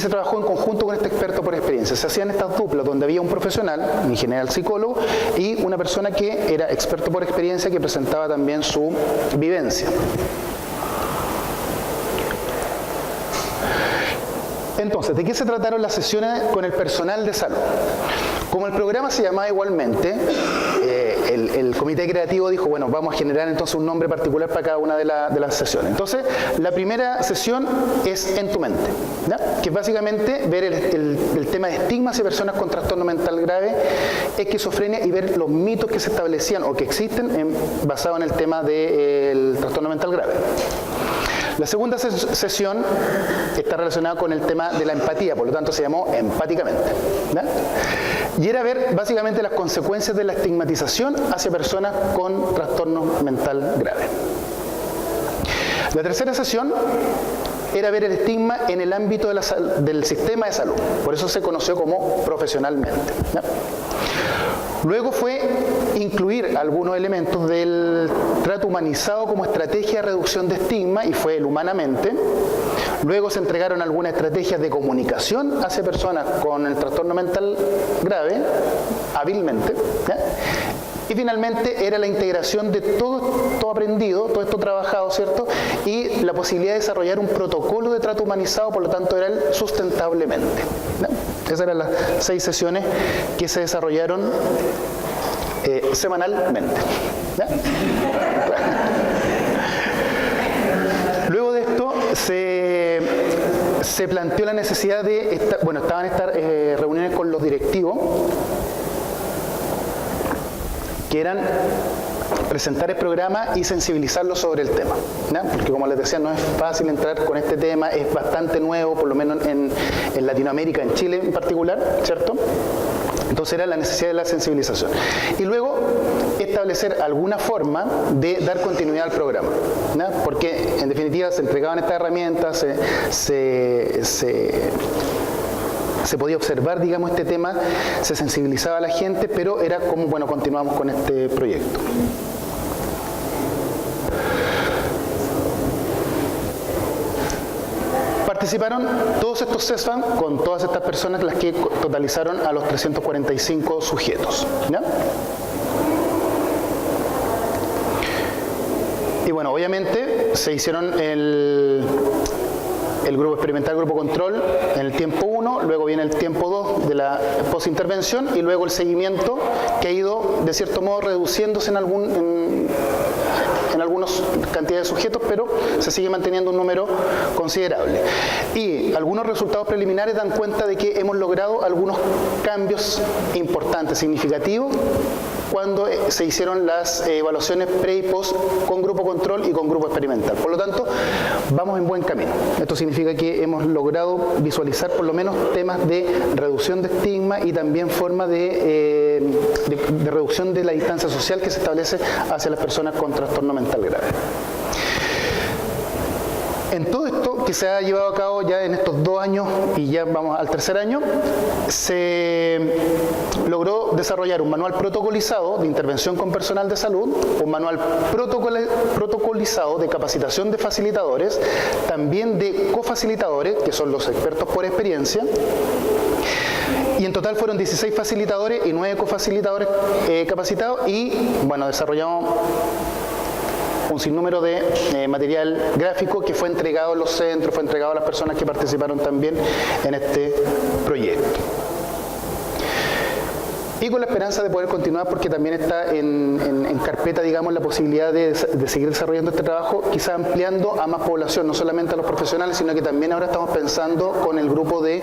se trabajó en conjunto con este experto por experiencia. Se hacían estas duplas donde había un profesional, en general psicólogo, y una persona que era experto por experiencia que presentaba también su vivencia. Entonces, ¿de qué se trataron las sesiones con el personal de salud? Como el programa se llamaba igualmente, el comité creativo dijo, bueno, vamos a generar entonces un nombre particular para cada una de las sesiones. Entonces, la primera sesión es En tu mente, ¿ya? Que es básicamente ver el tema de estigma hacia personas con trastorno mental grave, esquizofrenia y ver los mitos que se establecían o que existen basado en el tema del trastorno mental grave. La segunda sesión está relacionada con el tema de la empatía, por lo tanto se llamó Empáticamente, ¿ya? Y era ver básicamente las consecuencias de la estigmatización hacia personas con trastorno mental grave. La tercera sesión era ver el estigma en el ámbito del sistema de salud, por eso se conoció como Profesionalmente, ¿ya? Luego fue incluir algunos elementos del trato humanizado como estrategia de reducción de estigma y fue el Humanamente. Luego se entregaron algunas estrategias de comunicación hacia personas con el trastorno mental grave, hábilmente, ¿ya? Y finalmente era la integración de todo aprendido, todo esto trabajado, ¿cierto? Y la posibilidad de desarrollar un protocolo de trato humanizado, por lo tanto era el sustentablemente, ¿ya? Esas eran las 6 sesiones que se desarrollaron semanalmente, ¿ya? Luego de esto se planteó la necesidad de, estaban estas reuniones con los directivos, que eran presentar el programa y sensibilizarlo sobre el tema, ¿no? Porque como les decía, no es fácil entrar con este tema, es bastante nuevo, por lo menos en Latinoamérica, en Chile en particular, ¿cierto? Entonces era la necesidad de la sensibilización. Y luego establecer alguna forma de dar continuidad al programa, ¿no? Porque en definitiva se entregaban estas herramientas, se podía observar, digamos, este tema, se sensibilizaba a la gente, pero era como, bueno, continuamos con este proyecto. Participaron todos estos CESFAM con todas estas personas, las que totalizaron a los 345 sujetos, ¿ya? Y bueno, obviamente se hicieron el grupo experimental, grupo control en el tiempo 1, luego viene el tiempo 2 de la posintervención y luego el seguimiento que ha ido de cierto modo reduciéndose en algunas cantidades de sujetos, pero se sigue manteniendo un número considerable. Y algunos resultados preliminares dan cuenta de que hemos logrado algunos cambios importantes, significativos, cuando se hicieron las evaluaciones pre y post con grupo control y con grupo experimental. Por lo tanto, vamos en buen camino. Esto significa que hemos logrado visualizar por lo menos temas de reducción de estigma y también forma de reducción de la distancia social que se establece hacia las personas con trastorno mental grave. En todo esto que se ha llevado a cabo ya en estos 2 años y ya vamos al 3er año, se logró desarrollar un manual protocolizado de intervención con personal de salud, un manual protocolizado de capacitación de facilitadores, también de cofacilitadores, que son los expertos por experiencia, y en total fueron 16 facilitadores y 9 cofacilitadores capacitados y, bueno, desarrollamos un sinnúmero de material gráfico que fue entregado a los centros, fue entregado a las personas que participaron también en este proyecto. Y con la esperanza de poder continuar, porque también está en carpeta, digamos, la posibilidad de seguir desarrollando este trabajo, quizá ampliando a más población, no solamente a los profesionales, sino que también ahora estamos pensando con el grupo de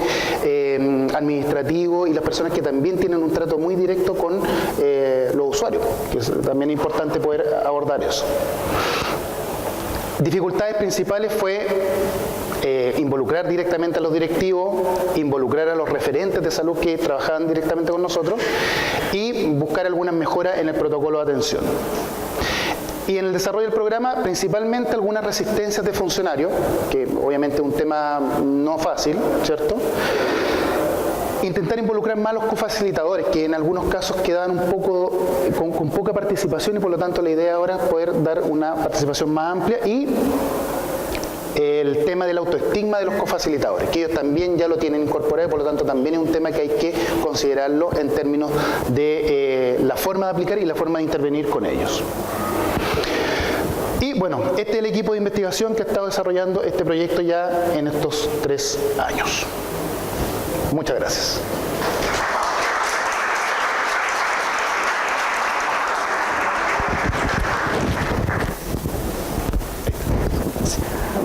administrativo y las personas que también tienen un trato muy directo con los usuarios, que es también importante poder abordar eso. Dificultades principales fue involucrar directamente a los directivos, involucrar a los referentes de salud que trabajaban directamente con nosotros y buscar algunas mejoras en el protocolo de atención. Y en el desarrollo del programa, principalmente algunas resistencias de funcionarios, que obviamente es un tema no fácil, ¿cierto? Intentar involucrar más a los cofacilitadores, que en algunos casos quedaban un poco con poca participación y por lo tanto la idea ahora es poder dar una participación más amplia y el tema del autoestigma de los cofacilitadores, que ellos también ya lo tienen incorporado, por lo tanto también es un tema que hay que considerarlo en términos de la forma de aplicar y la forma de intervenir con ellos. Y bueno, este es el equipo de investigación que ha estado desarrollando este proyecto ya en estos 3 años. Muchas gracias.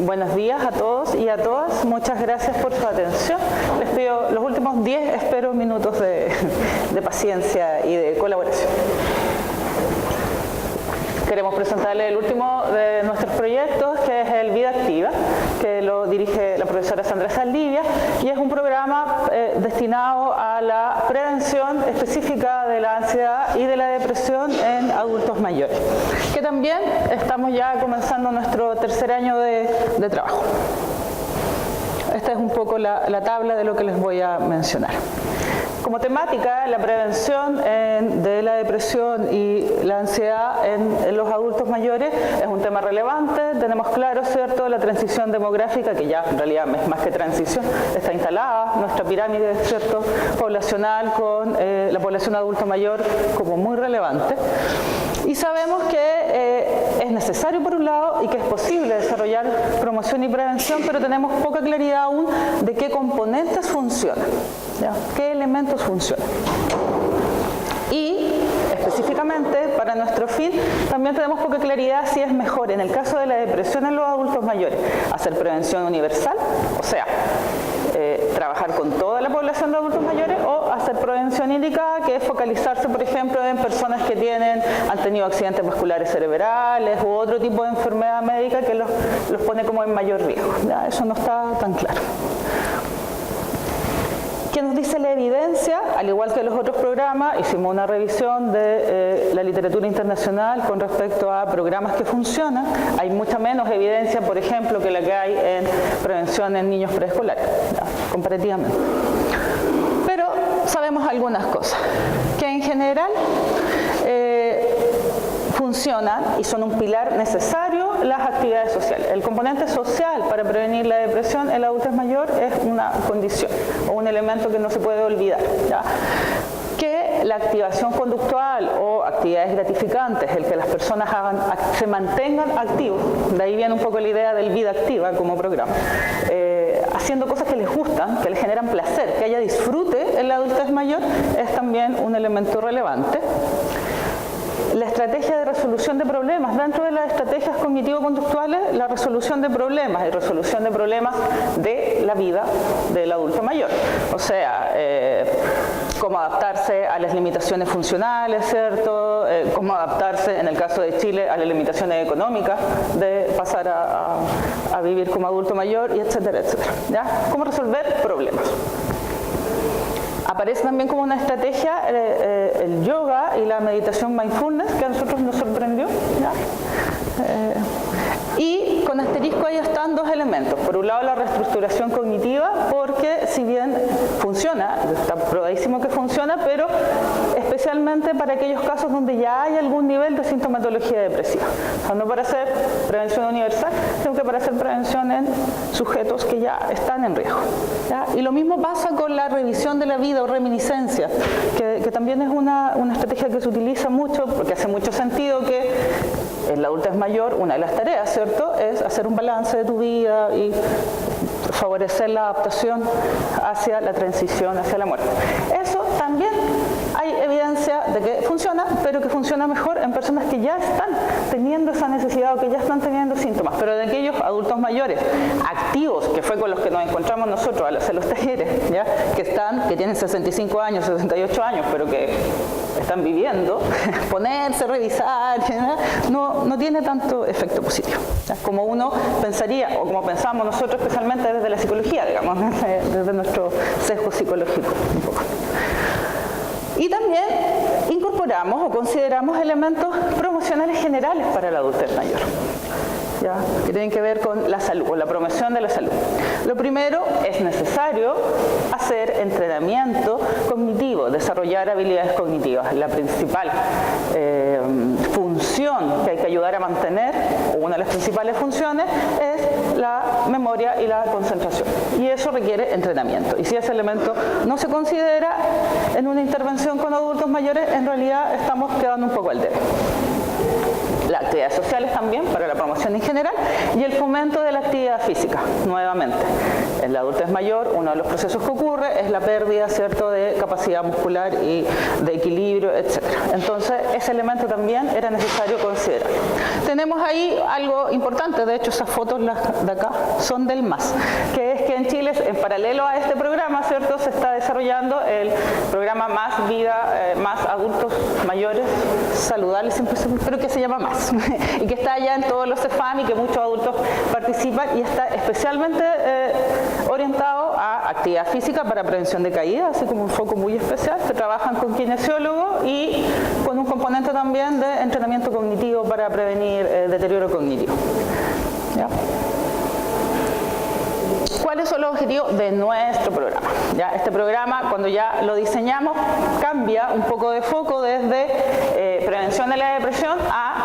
Buenos días a todos y a todas. Muchas gracias por su atención. Les pido los últimos 10, espero, minutos de paciencia y de colaboración. Queremos presentarles el último de nuestros proyectos, que es el Vida Activa, que lo dirige la profesora Sandra Saldivia, y es un programa destinado a la prevención específica de la ansiedad y de la depresión en adultos mayores, que también estamos ya comenzando nuestro 3er año de trabajo. Esta es un poco la tabla de lo que les voy a mencionar. Como temática, la prevención de la depresión y la ansiedad en los adultos mayores es un tema relevante. Tenemos claro, ¿cierto?, la transición demográfica, que ya en realidad es más que transición, está instalada, nuestra pirámide, ¿cierto?, poblacional, con la población adulto mayor como muy relevante. Y sabemos que es necesario por un lado y que es posible desarrollar promoción y prevención, pero tenemos poca claridad aún de qué componentes funcionan, ¿ya? ¿Qué elementos funcionan? Y específicamente para nuestro fin también tenemos poca claridad si es mejor, en el caso de la depresión en los adultos mayores, hacer prevención universal, o sea, trabajar con toda la población de adultos mayores, o hacer prevención indicada, que es focalizarse, por ejemplo, en personas que han tenido accidentes vasculares cerebrales u otro tipo de enfermedad médica que los pone como en mayor riesgo. ¿Ya? Eso no está tan claro. ¿Qué nos dice la evidencia? Al igual que los otros programas, hicimos una revisión de la literatura internacional con respecto a programas que funcionan. Hay mucha menos evidencia, por ejemplo, que la que hay en prevención en niños preescolares, ¿ya?, comparativamente. Pero sabemos algunas cosas, que en general funcionan y son un pilar necesario las actividades sociales. El componente social para prevenir la depresión en la adultez mayor es una condición o un elemento que no se puede olvidar, ¿ya? Que la activación conductual o actividades gratificantes, el que las personas se mantengan activos, de ahí viene un poco la idea del Vida Activa como programa, haciendo cosas que les gustan, que les generan placer, que haya disfrute en la adultez mayor, es también un elemento relevante. La estrategia de resolución de problemas. Dentro de las estrategias cognitivo-conductuales, la resolución de problemas y resolución de problemas de la vida del adulto mayor. O sea, cómo adaptarse a las limitaciones funcionales, ¿cierto? Cómo adaptarse, en el caso de Chile, a las limitaciones económicas de pasar a vivir como adulto mayor, y etcétera, etcétera. ¿Ya? Cómo resolver problemas. Aparece también como una estrategia el yoga y la meditación mindfulness, que a nosotros nos sorprendió. ¿Ya? Y con asterisco ahí están dos elementos. Por un lado, la reestructuración cognitiva, porque si bien funciona, está probadísimo que funciona, pero especialmente para aquellos casos donde ya hay algún nivel de sintomatología depresiva. O sea, no para hacer prevención universal, sino que para hacer prevención en sujetos que ya están en riesgo. ¿Ya? Y lo mismo pasa con la revisión de la vida o reminiscencia, que también es una estrategia que se utiliza mucho, porque hace mucho sentido que en la adultez mayor, una de las tareas, ¿cierto?, es hacer un balance de tu vida y favorecer la adaptación hacia la transición, hacia la muerte. Eso también hay evidencia de que funciona, pero que funciona mejor en personas que ya están teniendo esa necesidad o que ya están teniendo síntomas. Pero de aquellos adultos mayores activos, que fue con los que nos encontramos nosotros al hacer los talleres, ¿ya?, que tienen 65 años, 68 años, pero que están viviendo, ponerse, revisar, no tiene tanto efecto positivo, ¿ya?, como uno pensaría, o como pensamos nosotros especialmente desde la psicología, digamos, desde nuestro sesgo psicológico un poco. Y también incorporamos o consideramos elementos promocionales generales para la adultez mayor, ¿ya?, que tienen que ver con la salud, o la promoción de la salud. Lo primero, es necesario hacer entrenamiento cognitivo, desarrollar habilidades cognitivas. La principal función que hay que ayudar a mantener, o una de las principales funciones, es la memoria y la concentración. Y eso requiere entrenamiento. Y si ese elemento no se considera en una intervención con adultos mayores, en realidad estamos quedando un poco al debe. Las actividades sociales también, para la promoción en general, y el fomento de la actividad física, nuevamente. En la adultez mayor, uno de los procesos que ocurre es la pérdida, ¿cierto?, de capacidad muscular y de equilibrio, etc. Entonces, ese elemento también era necesario considerar. Tenemos ahí algo importante, de hecho, esas fotos de acá son del MAS, que es que en Chile, en paralelo a este programa, ¿cierto?, se está desarrollando el programa Más Vida, Más Adultos Mayores Saludables, pero que se llama MAS. Y que está allá en todos los CEFAM y que muchos adultos participan, y está especialmente orientado a actividad física para prevención de caídas, así como un foco muy especial, que trabajan con kinesiólogos y con un componente también de entrenamiento cognitivo para prevenir deterioro cognitivo. ¿Ya? ¿Cuáles son los objetivos de nuestro programa? ¿Ya? Este programa, cuando ya lo diseñamos, cambia un poco de foco desde prevención de la depresión a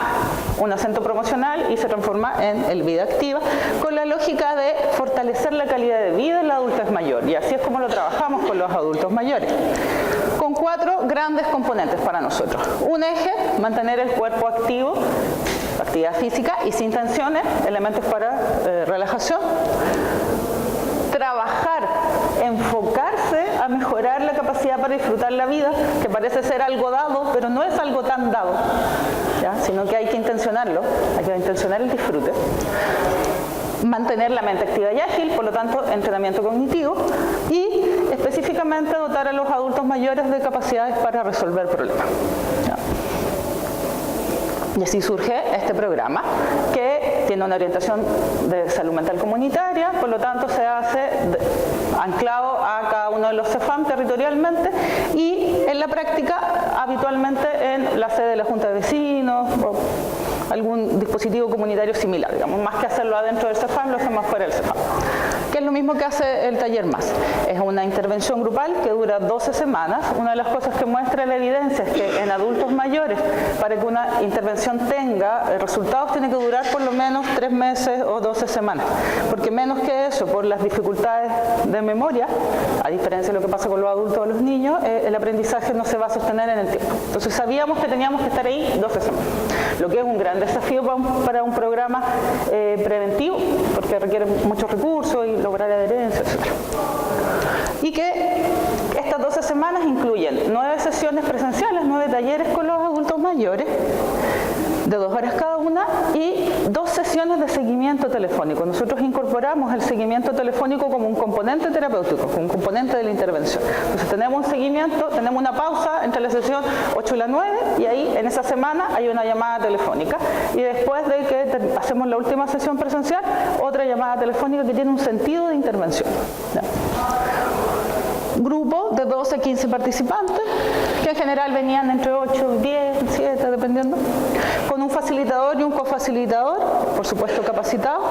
un acento promocional y se transforma en el vida activa, con la lógica de fortalecer la calidad de vida en la adultez mayor. Y así es como lo trabajamos con los adultos mayores, con 4 grandes componentes para nosotros. Un eje, mantener el cuerpo activo, actividad física y sin tensiones, elementos para relajación. Trabajar, enfocarse a mejorar la capacidad para disfrutar la vida, que parece ser algo dado, pero no es algo tan dado, ¿ya?, sino que hay que intencionarlo, hay que intencionar el disfrute. Mantener la mente activa y ágil, por lo tanto, entrenamiento cognitivo, y específicamente dotar a los adultos mayores de capacidades para resolver problemas, ¿ya? Y así surge este programa, que tiene una orientación de salud mental comunitaria, por lo tanto se hace anclado a cada uno de los CEFAM territorialmente, y en la práctica habitualmente en la sede de la Junta de Vecinos o algún dispositivo comunitario similar, digamos, más que hacerlo adentro del CEFAM, lo hacemos fuera del CEFAM, que es lo mismo que hace el taller MAS. Es una intervención grupal que dura 12 semanas. Una de las cosas que muestra la evidencia es que en adultos mayores, para que una intervención tenga resultados, tiene que durar por lo menos 3 meses o 12 semanas, porque menos que eso, por las dificultades de memoria, a diferencia de lo que pasa con los adultos o los niños, el aprendizaje no se va a sostener en el tiempo. Entonces sabíamos que teníamos que estar ahí 12 semanas, lo que es un gran desafío para un programa preventivo, porque requiere muchos recursos y lograr para la adherencia, etc. Y que estas 12 semanas incluyen 9 sesiones presenciales, 9 talleres con los adultos mayores, de 2 horas cada una, y 2 sesiones de seguimiento telefónico. Nosotros incorporamos el seguimiento telefónico como un componente terapéutico, como un componente de la intervención. Entonces tenemos un seguimiento, tenemos una pausa entre la sesión 8 y la 9, y ahí en esa semana hay una llamada telefónica. Y después de que hacemos la última sesión presencial, otra llamada telefónica que tiene un sentido de intervención. ¿Ya? Grupo de 12 a 15 participantes, que en general venían entre 8, 10, 7, dependiendo, con un facilitador y un cofacilitador, por supuesto capacitado.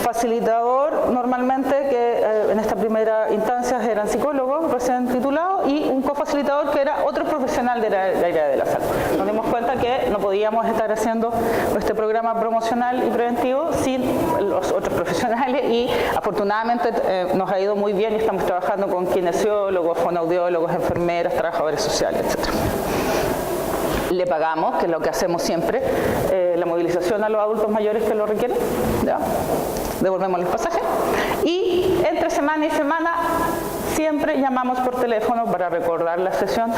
Facilitador normalmente que en esta primera instancia eran psicólogos recién titulados, y un cofacilitador que era otro profesional del área de la salud. Nos dimos cuenta que no podíamos estar haciendo este programa promocional y preventivo sin los otros profesionales, y afortunadamente nos ha ido muy bien y estamos trabajando con kinesiólogos, fonoaudiólogos, enfermeras, trabajadores sociales, etc. Le pagamos, que es lo que hacemos siempre, la movilización a los adultos mayores que lo requieren, ¿ya? Devolvemos los pasajes, y entre semana y semana siempre llamamos por teléfono para recordar la sesión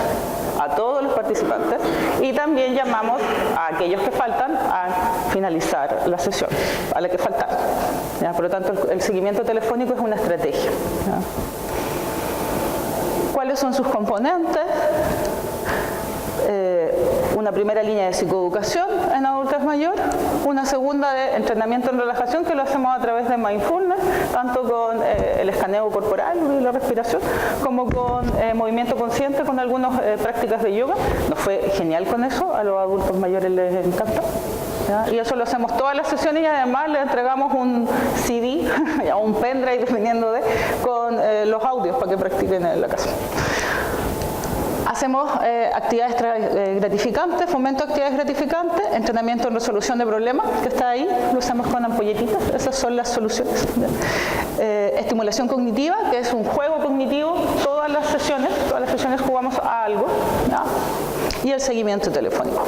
a todos los participantes, y también llamamos a aquellos que faltan a finalizar la sesión, a la que faltaron, ¿ya? Por lo tanto, el seguimiento telefónico es una estrategia, ¿ya? ¿Cuáles son sus componentes? Una primera línea de psicoeducación en adultos mayores, una segunda de entrenamiento en relajación, que lo hacemos a través de mindfulness, tanto con el escaneo corporal y la respiración, como con movimiento consciente, con algunas prácticas de yoga. Nos fue genial con eso, a los adultos mayores les encanta, ¿ya? Y eso lo hacemos todas las sesiones, y además le entregamos un CD o un pendrive, dependiendo con los audios para que practiquen en la casa. Hacemos actividades gratificantes, fomento actividades gratificantes, entrenamiento en resolución de problemas, que está ahí, lo hacemos con ampolletitas, esas son las soluciones. Estimulación cognitiva, que es un juego cognitivo, todas las sesiones jugamos a algo, ¿ya? Y el seguimiento telefónico.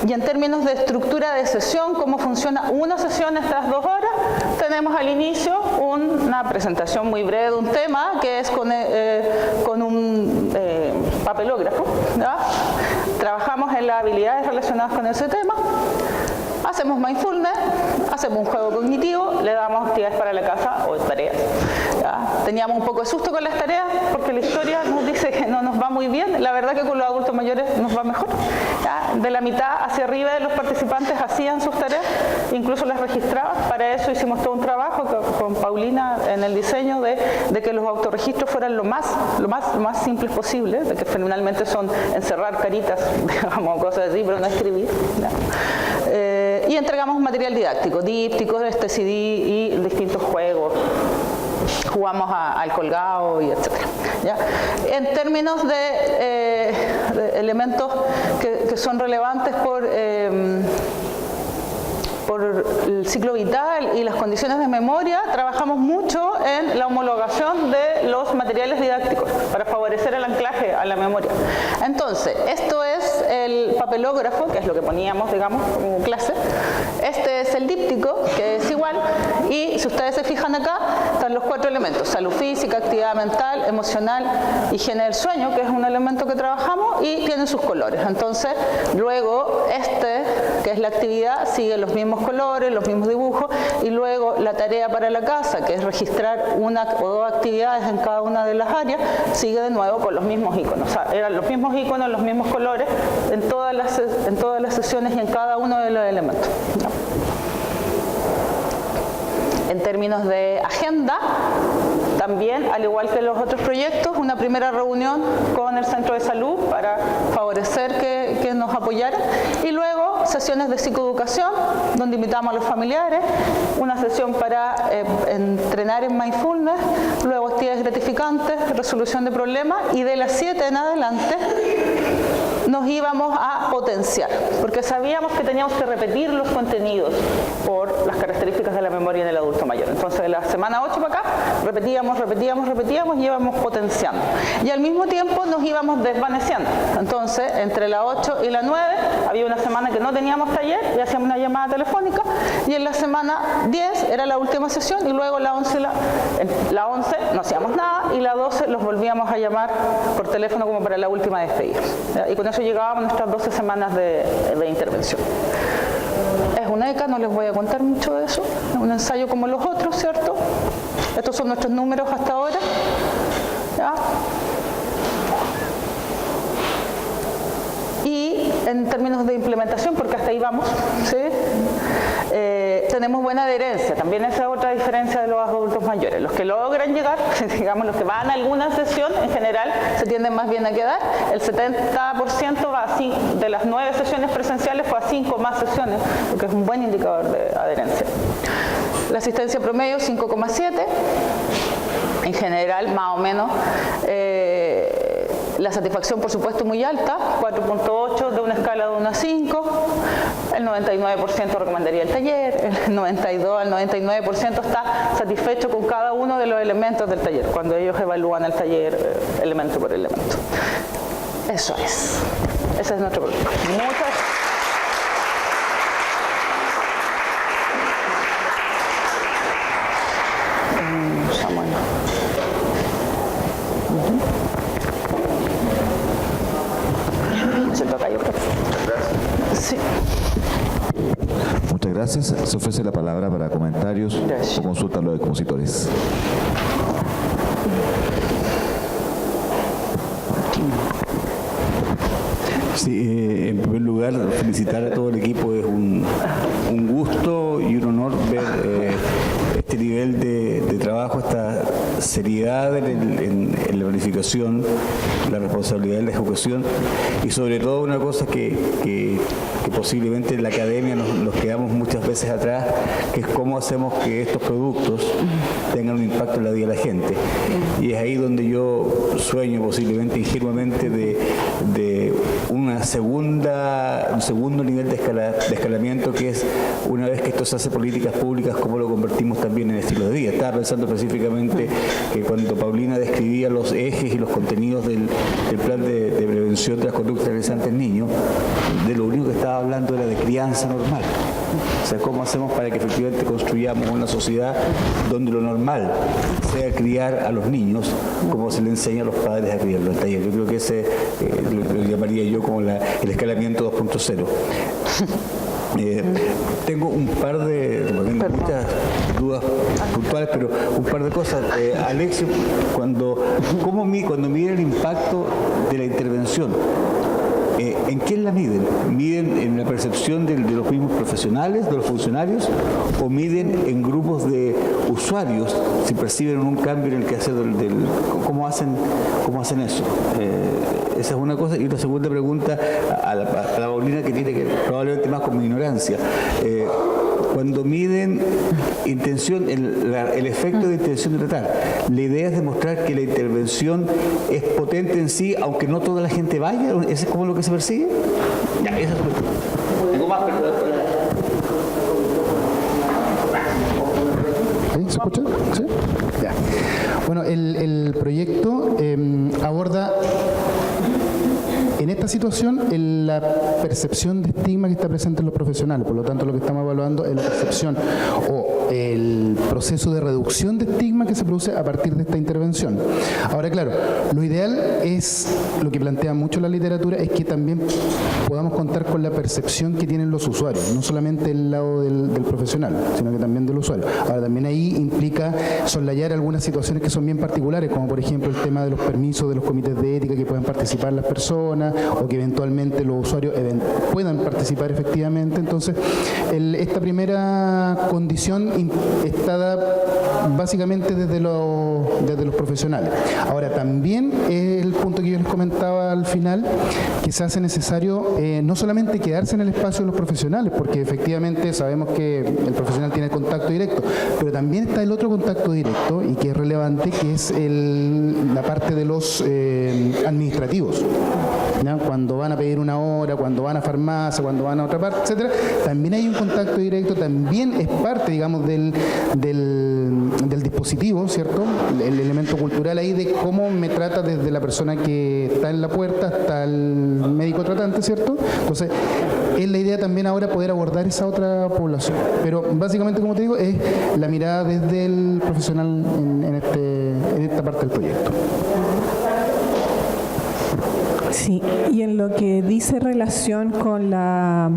Y en términos de estructura de sesión, cómo funciona una sesión estas 2 horas, tenemos al inicio una presentación muy breve de un tema, que es con un papelógrafo, ¿ya? Trabajamos en las habilidades relacionadas con ese tema, hacemos mindfulness, hacemos un juego cognitivo, le damos actividades para la casa o tareas, ¿ya? Teníamos un poco de susto con las tareas, porque la historia nos dice que no nos va muy bien. La verdad que con los adultos mayores nos va mejor, ¿ya? De la mitad hacia arriba de los participantes hacían sus tareas, incluso las registraban. Para eso hicimos todo un trabajo con Paulina en el diseño de que los autorregistros fueran lo más simples posible, de que finalmente son encerrar caritas, digamos, cosas así, pero no escribir, ¿ya? Y entregamos material didáctico, dípticos, CD y distintos juegos. Jugamos al colgado y etcétera, ¿ya? En términos de elementos que son relevantes por el ciclo vital y las condiciones de memoria, trabajamos mucho en la homologación de los materiales didácticos para favorecer el anclaje a la memoria. Entonces, esto es el papelógrafo, que es lo que poníamos, digamos, como clase. Este es el díptico, que es igual, y si ustedes se fijan acá, están los 4 elementos: salud física, actividad mental, emocional, higiene del sueño, que es un elemento que trabajamos, y tienen sus colores. Entonces, luego que es la actividad, sigue los mismos colores, los mismos dibujos, y luego la tarea para la casa, que es registrar 1 o 2 actividades en cada una de las áreas, sigue de nuevo con los mismos iconos. O sea, eran los mismos iconos, los mismos colores en todas las sesiones y en cada uno de los elementos, ¿no? En términos de agenda, también, al igual que los otros proyectos, una primera reunión con el centro de salud para favorecer que nos apoyaran, y luego sesiones de psicoeducación, donde invitamos a los familiares, una sesión para entrenar en mindfulness, luego actividades gratificantes, resolución de problemas, y de las 7 en adelante nos íbamos a potenciar, porque sabíamos que teníamos que repetir los contenidos por las características de la memoria en el adulto mayor. Entonces, de la semana 8 para acá, repetíamos y íbamos potenciando. Y al mismo tiempo nos íbamos desvaneciendo. Entonces, entre la 8 y la 9, había una semana que no teníamos taller y hacíamos una llamada telefónica, y en la semana 10 era la última sesión, y luego la 11 no hacíamos nada, y la 12 los volvíamos a llamar por teléfono como para la última despedida. Y con eso llegábamos a nuestras 12 semanas de intervención. Es una ECA, no les voy a contar mucho de eso, es un ensayo como los otros, ¿cierto? Estos son nuestros números hasta ahora. ¿Ya? Y en términos de implementación, porque hasta ahí vamos, ¿sí? Tenemos buena adherencia, también esa es otra diferencia de los adultos mayores. Los que logran llegar, digamos, los que van a alguna sesión, en general se tienden más bien a quedar. El 70% va a de las 9 sesiones presenciales fue a 5 más sesiones, porque es un buen indicador de adherencia. La asistencia promedio 5,7, en general más o menos. La satisfacción, por supuesto, muy alta, 4.8 de una escala de 1 a 5. El 99% recomendaría el taller, el 92 al 99% está satisfecho con cada uno de los elementos del taller, cuando ellos evalúan el taller elemento por elemento. Eso es. Ese es nuestro proyecto. Sí. Muchas gracias. Se ofrece la palabra para comentarios o consultas a los expositores. Sí, en primer lugar, felicitar a todo el equipo. Es un gusto y un honor ver este nivel de trabajo, esta seriedad en la planificación, la responsabilidad en la ejecución, y sobre todo una cosa que posiblemente en la academia nos quedamos muchas veces atrás, que es cómo hacemos que estos productos tengan un impacto en la vida de la gente. Y es ahí donde yo sueño, posiblemente ingenuamente, de un segundo nivel de escalamiento, que es, una vez que esto se hace políticas públicas, cómo lo convertimos también en estilo de vida. Estaba pensando específicamente que cuando Paulina describía los ejes y los contenidos del plan de prevención de las conductas realizantes en niños, de lo único que estaba hablando era de crianza normal. O sea, cómo hacemos para que efectivamente construyamos una sociedad donde lo normal sea criar a los niños como se le enseña a los padres a criarlos en el taller. Yo creo que ese lo llamaría yo como el escalamiento 2.0. Tengo un par de, muchas dudas puntuales, pero un par de cosas. Alexio, cuando miden el impacto de la intervención, ¿en quién la miden? ¿Miden en la percepción de los mismos profesionales, de los funcionarios, o miden en grupos de usuarios si perciben un cambio en el quehacer ¿cómo hacen eso? Esa es una cosa. Y una segunda pregunta a la Paulina, que tiene que ver probablemente más con mi ignorancia. Cuando miden intención, el efecto de intención de tratar, la idea es demostrar que la intervención es potente en sí, aunque no toda la gente vaya. ¿Eso es como lo que se persigue? Ya, esa es la tengo más, pero ¿Sí? ¿Se escucha? ¿Sí? Ya. Bueno, el proyecto aborda en esta situación la percepción de estigma que está presente en los profesionales. Por lo tanto, lo que estamos evaluando es la percepción o el proceso de reducción de estigma que se produce a partir de esta intervención. Ahora, claro, lo ideal es, lo que plantea mucho la literatura, es que también podamos contar con la percepción que tienen los usuarios, no solamente el lado del profesional, sino que también del usuario. Ahora, también ahí implica soslayar algunas situaciones que son bien particulares, como por ejemplo el tema de los permisos de los comités de ética que puedan participar las personas, o que eventualmente los usuarios puedan participar efectivamente. Entonces, esta primera condición está dada básicamente desde los profesionales. Ahora, también es el punto que yo les comentaba al final, que se hace necesario no solamente quedarse en el espacio de los profesionales, porque efectivamente sabemos que el profesional tiene contacto directo, pero también está el otro contacto directo, y que es relevante, que es la parte de los administrativos. ¿ya? Cuando van a pedir una hora, cuando van a farmacia, cuando van a otra parte, etcétera, también hay un contacto directo, también es parte, digamos, del dispositivo, ¿cierto? El elemento cultural ahí de cómo me trata desde la persona que está en la puerta hasta el médico tratante, ¿cierto? Entonces, es la idea también ahora poder abordar esa otra población. Pero básicamente, como te digo, es la mirada desde el profesional en esta parte del proyecto. Sí, y en lo que dice relación con la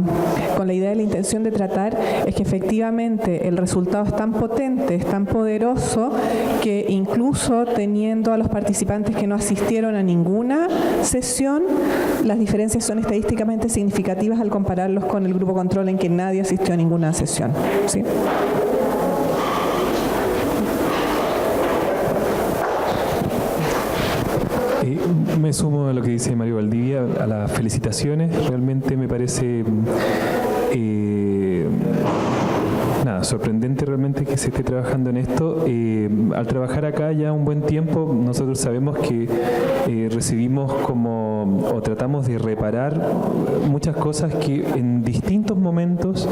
idea de la intención de tratar, es que efectivamente el resultado es tan potente, es tan poderoso, que incluso teniendo a los participantes que no asistieron a ninguna sesión, las diferencias son estadísticamente significativas al compararlos con el grupo control en que nadie asistió a ninguna sesión. ¿Sí? Me sumo a lo que dice Mario Valdivia, a las felicitaciones. Realmente me parece sorprendente realmente que se esté trabajando en esto. Al trabajar acá ya un buen tiempo, nosotros sabemos que recibimos o tratamos de reparar muchas cosas que en distintos momentos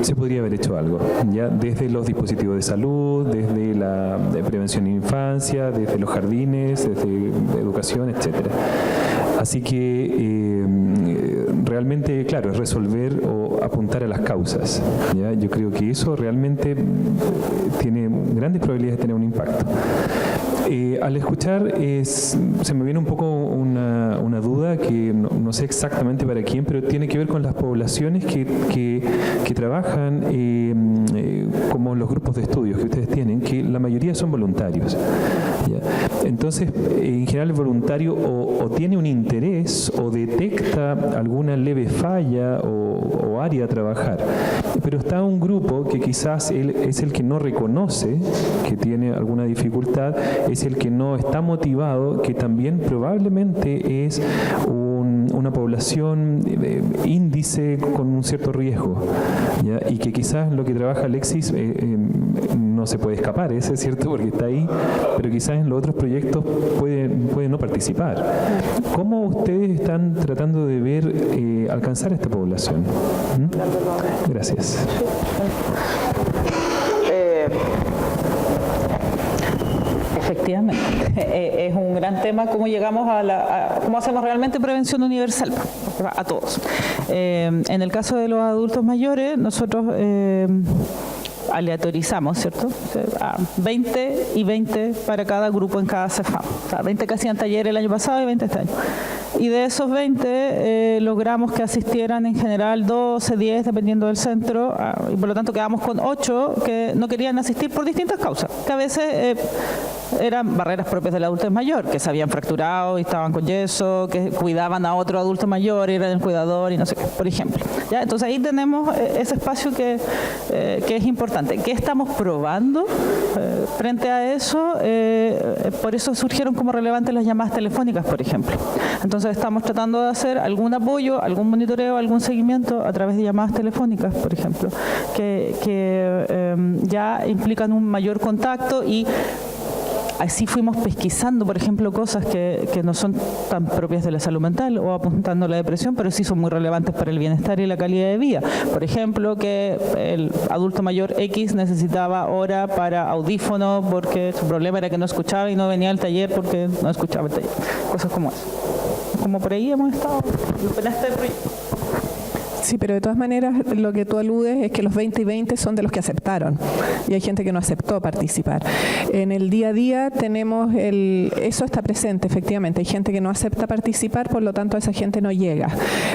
se podría haber hecho algo, ya desde los dispositivos de salud, desde la prevención de infancia, desde los jardines, desde educación, etcétera. Así que realmente, claro, es resolver o apuntar a las causas, ¿ya? Yo creo que eso realmente tiene grandes probabilidades de tener un impacto. Al escuchar, se me viene un poco una duda que no sé exactamente para quién, pero tiene que ver con las poblaciones que trabajan como los grupos de estudios que ustedes tienen, que la mayoría son voluntarios, ¿ya? Entonces, en general el voluntario o tiene un interés o detecta alguna leve falla o área a trabajar, pero está un grupo que quizás él es el que no reconoce que tiene alguna dificultad, es el que no está motivado, que también probablemente es una población índice con un cierto riesgo, ¿ya? Y que quizás lo que trabaja Alexis no se puede escapar, ese es cierto porque está ahí, pero quizás en los otros proyectos puede no participar. ¿Cómo ustedes están tratando de ver alcanzar a esta población? Gracias. Efectivamente, es un gran tema cómo llegamos cómo hacemos realmente prevención universal a todos. En el caso de los adultos mayores, nosotros aleatorizamos, ¿cierto? A 20 y 20 para cada grupo en cada CEFAM. O sea, 20 que hacían taller el año pasado y 20 este año. Y de esos 20 logramos que asistieran en general 12, 10, dependiendo del centro, y por lo tanto quedamos con 8 que no querían asistir por distintas causas, que a veces eran barreras propias del adulto mayor, que se habían fracturado y estaban con yeso, que cuidaban a otro adulto mayor, eran el cuidador y no sé qué, por ejemplo. ¿Ya? Entonces ahí tenemos ese espacio que es importante. ¿Qué estamos probando frente a eso? Por eso surgieron como relevantes las llamadas telefónicas, por ejemplo. Entonces estamos tratando de hacer algún apoyo, algún monitoreo, algún seguimiento a través de llamadas telefónicas, por ejemplo, que ya implican un mayor contacto y así fuimos pesquisando, por ejemplo, cosas que no son tan propias de la salud mental o apuntando a la depresión, pero sí son muy relevantes para el bienestar y la calidad de vida. Por ejemplo, que el adulto mayor X necesitaba hora para audífono porque su problema era que no escuchaba y no venía al taller porque no escuchaba el taller. Cosas como eso. Como por ahí hemos estado en este proyecto. Sí, pero de todas maneras lo que tú aludes es que los 20 y 20 son de los que aceptaron y hay gente que no aceptó participar. En el día a día tenemos eso está presente, efectivamente. Hay gente que no acepta participar, por lo tanto esa gente no llega.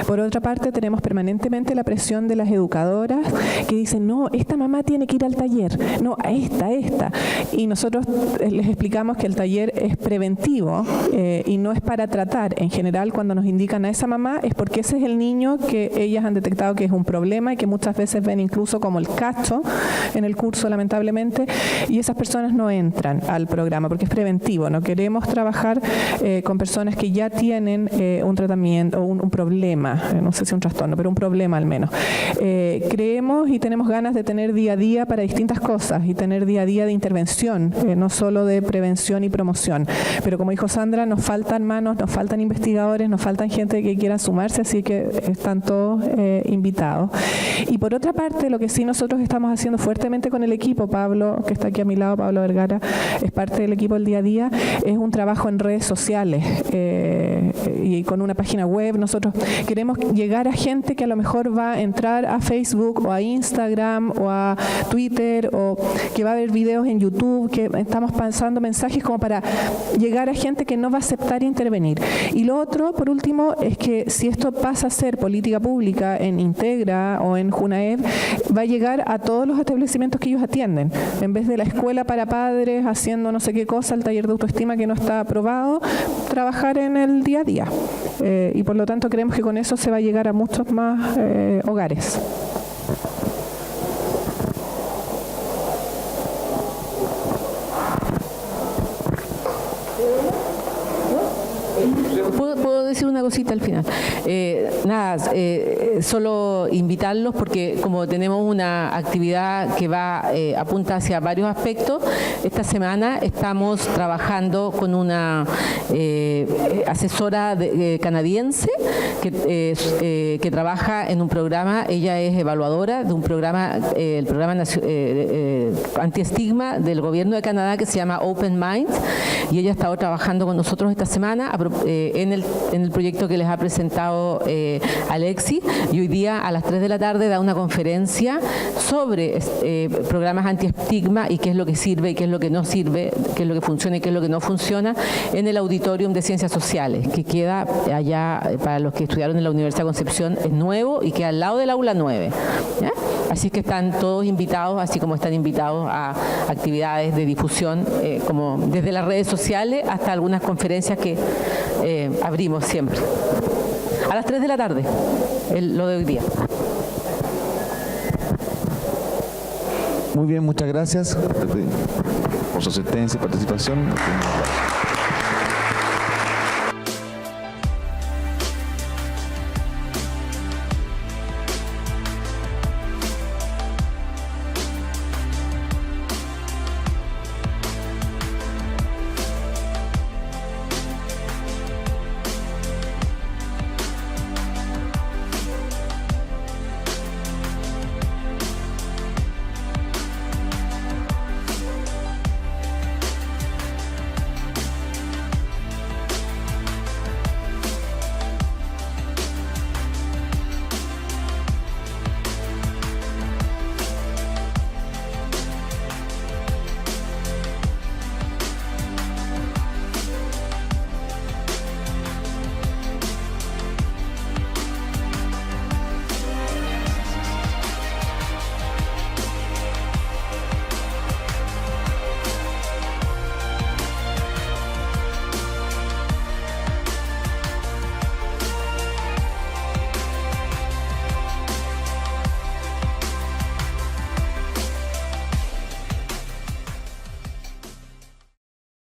Por otra parte, tenemos permanentemente la presión de las educadoras que dicen, no, esta mamá tiene que ir al taller, no, a esta. Y nosotros les explicamos que el taller es preventivo y no es para tratar. En general, cuando nos indican a esa mamá es porque ese es el niño que ellas han detectado que es un problema y que muchas veces ven incluso como el cacho en el curso, lamentablemente, y esas personas no entran al programa porque es preventivo. No queremos trabajar con personas que ya tienen un tratamiento o un problema, no sé si un trastorno, pero un problema al menos. Creemos y tenemos ganas de tener día a día para distintas cosas y tener día a día de intervención, no solo de prevención y promoción. Pero como dijo Sandra, nos faltan manos, nos faltan investigadores, nos faltan gente que quiera sumarse, así que están todos invitados. Y por otra parte, lo que sí nosotros estamos haciendo fuertemente con el equipo, Pablo, que está aquí a mi lado, Pablo Vergara, es parte del equipo del día a día, es un trabajo en redes sociales y con una página web. Nosotros queremos llegar a gente que a lo mejor va a entrar a Facebook o a Instagram o a Twitter o que va a ver videos en YouTube, que estamos pasando mensajes como para llegar a gente que no va a aceptar intervenir. Y lo otro, por último, es que si esto pasa a ser política pública en Integra o en Junaed, va a llegar a todos los establecimientos que ellos atienden. En vez de la escuela para padres haciendo no sé qué cosa, el taller de autoestima que no está aprobado, trabajar en el día a día. Y por lo tanto creemos que con eso se va a llegar a muchos más hogares. ¿Puedo decir una cosita al final? Solo invitarlos porque como tenemos una actividad que apunta hacia varios aspectos, esta semana estamos trabajando con una asesora canadiense que trabaja en un programa. Ella es evaluadora de un programa, el programa antiestigma del gobierno de Canadá que se llama Open Minds, y ella ha estado trabajando con nosotros esta semana en el proyecto que les ha presentado Alexis, y hoy día a las 3 de la tarde da una conferencia sobre programas antiestigma y qué es lo que sirve y qué es lo que no sirve, qué es lo que funciona y qué es lo que no funciona, en el Auditorium de Ciencias Sociales, que queda allá para los que estudiaron en la Universidad de Concepción, es nuevo y queda al lado del aula 9. ¿Ya? Así que están todos invitados, así como están invitados a actividades de difusión, como desde las redes sociales hasta algunas conferencias que abrimos siempre. A las 3 de la tarde, lo de hoy día. Muy bien, muchas gracias por su asistencia y participación.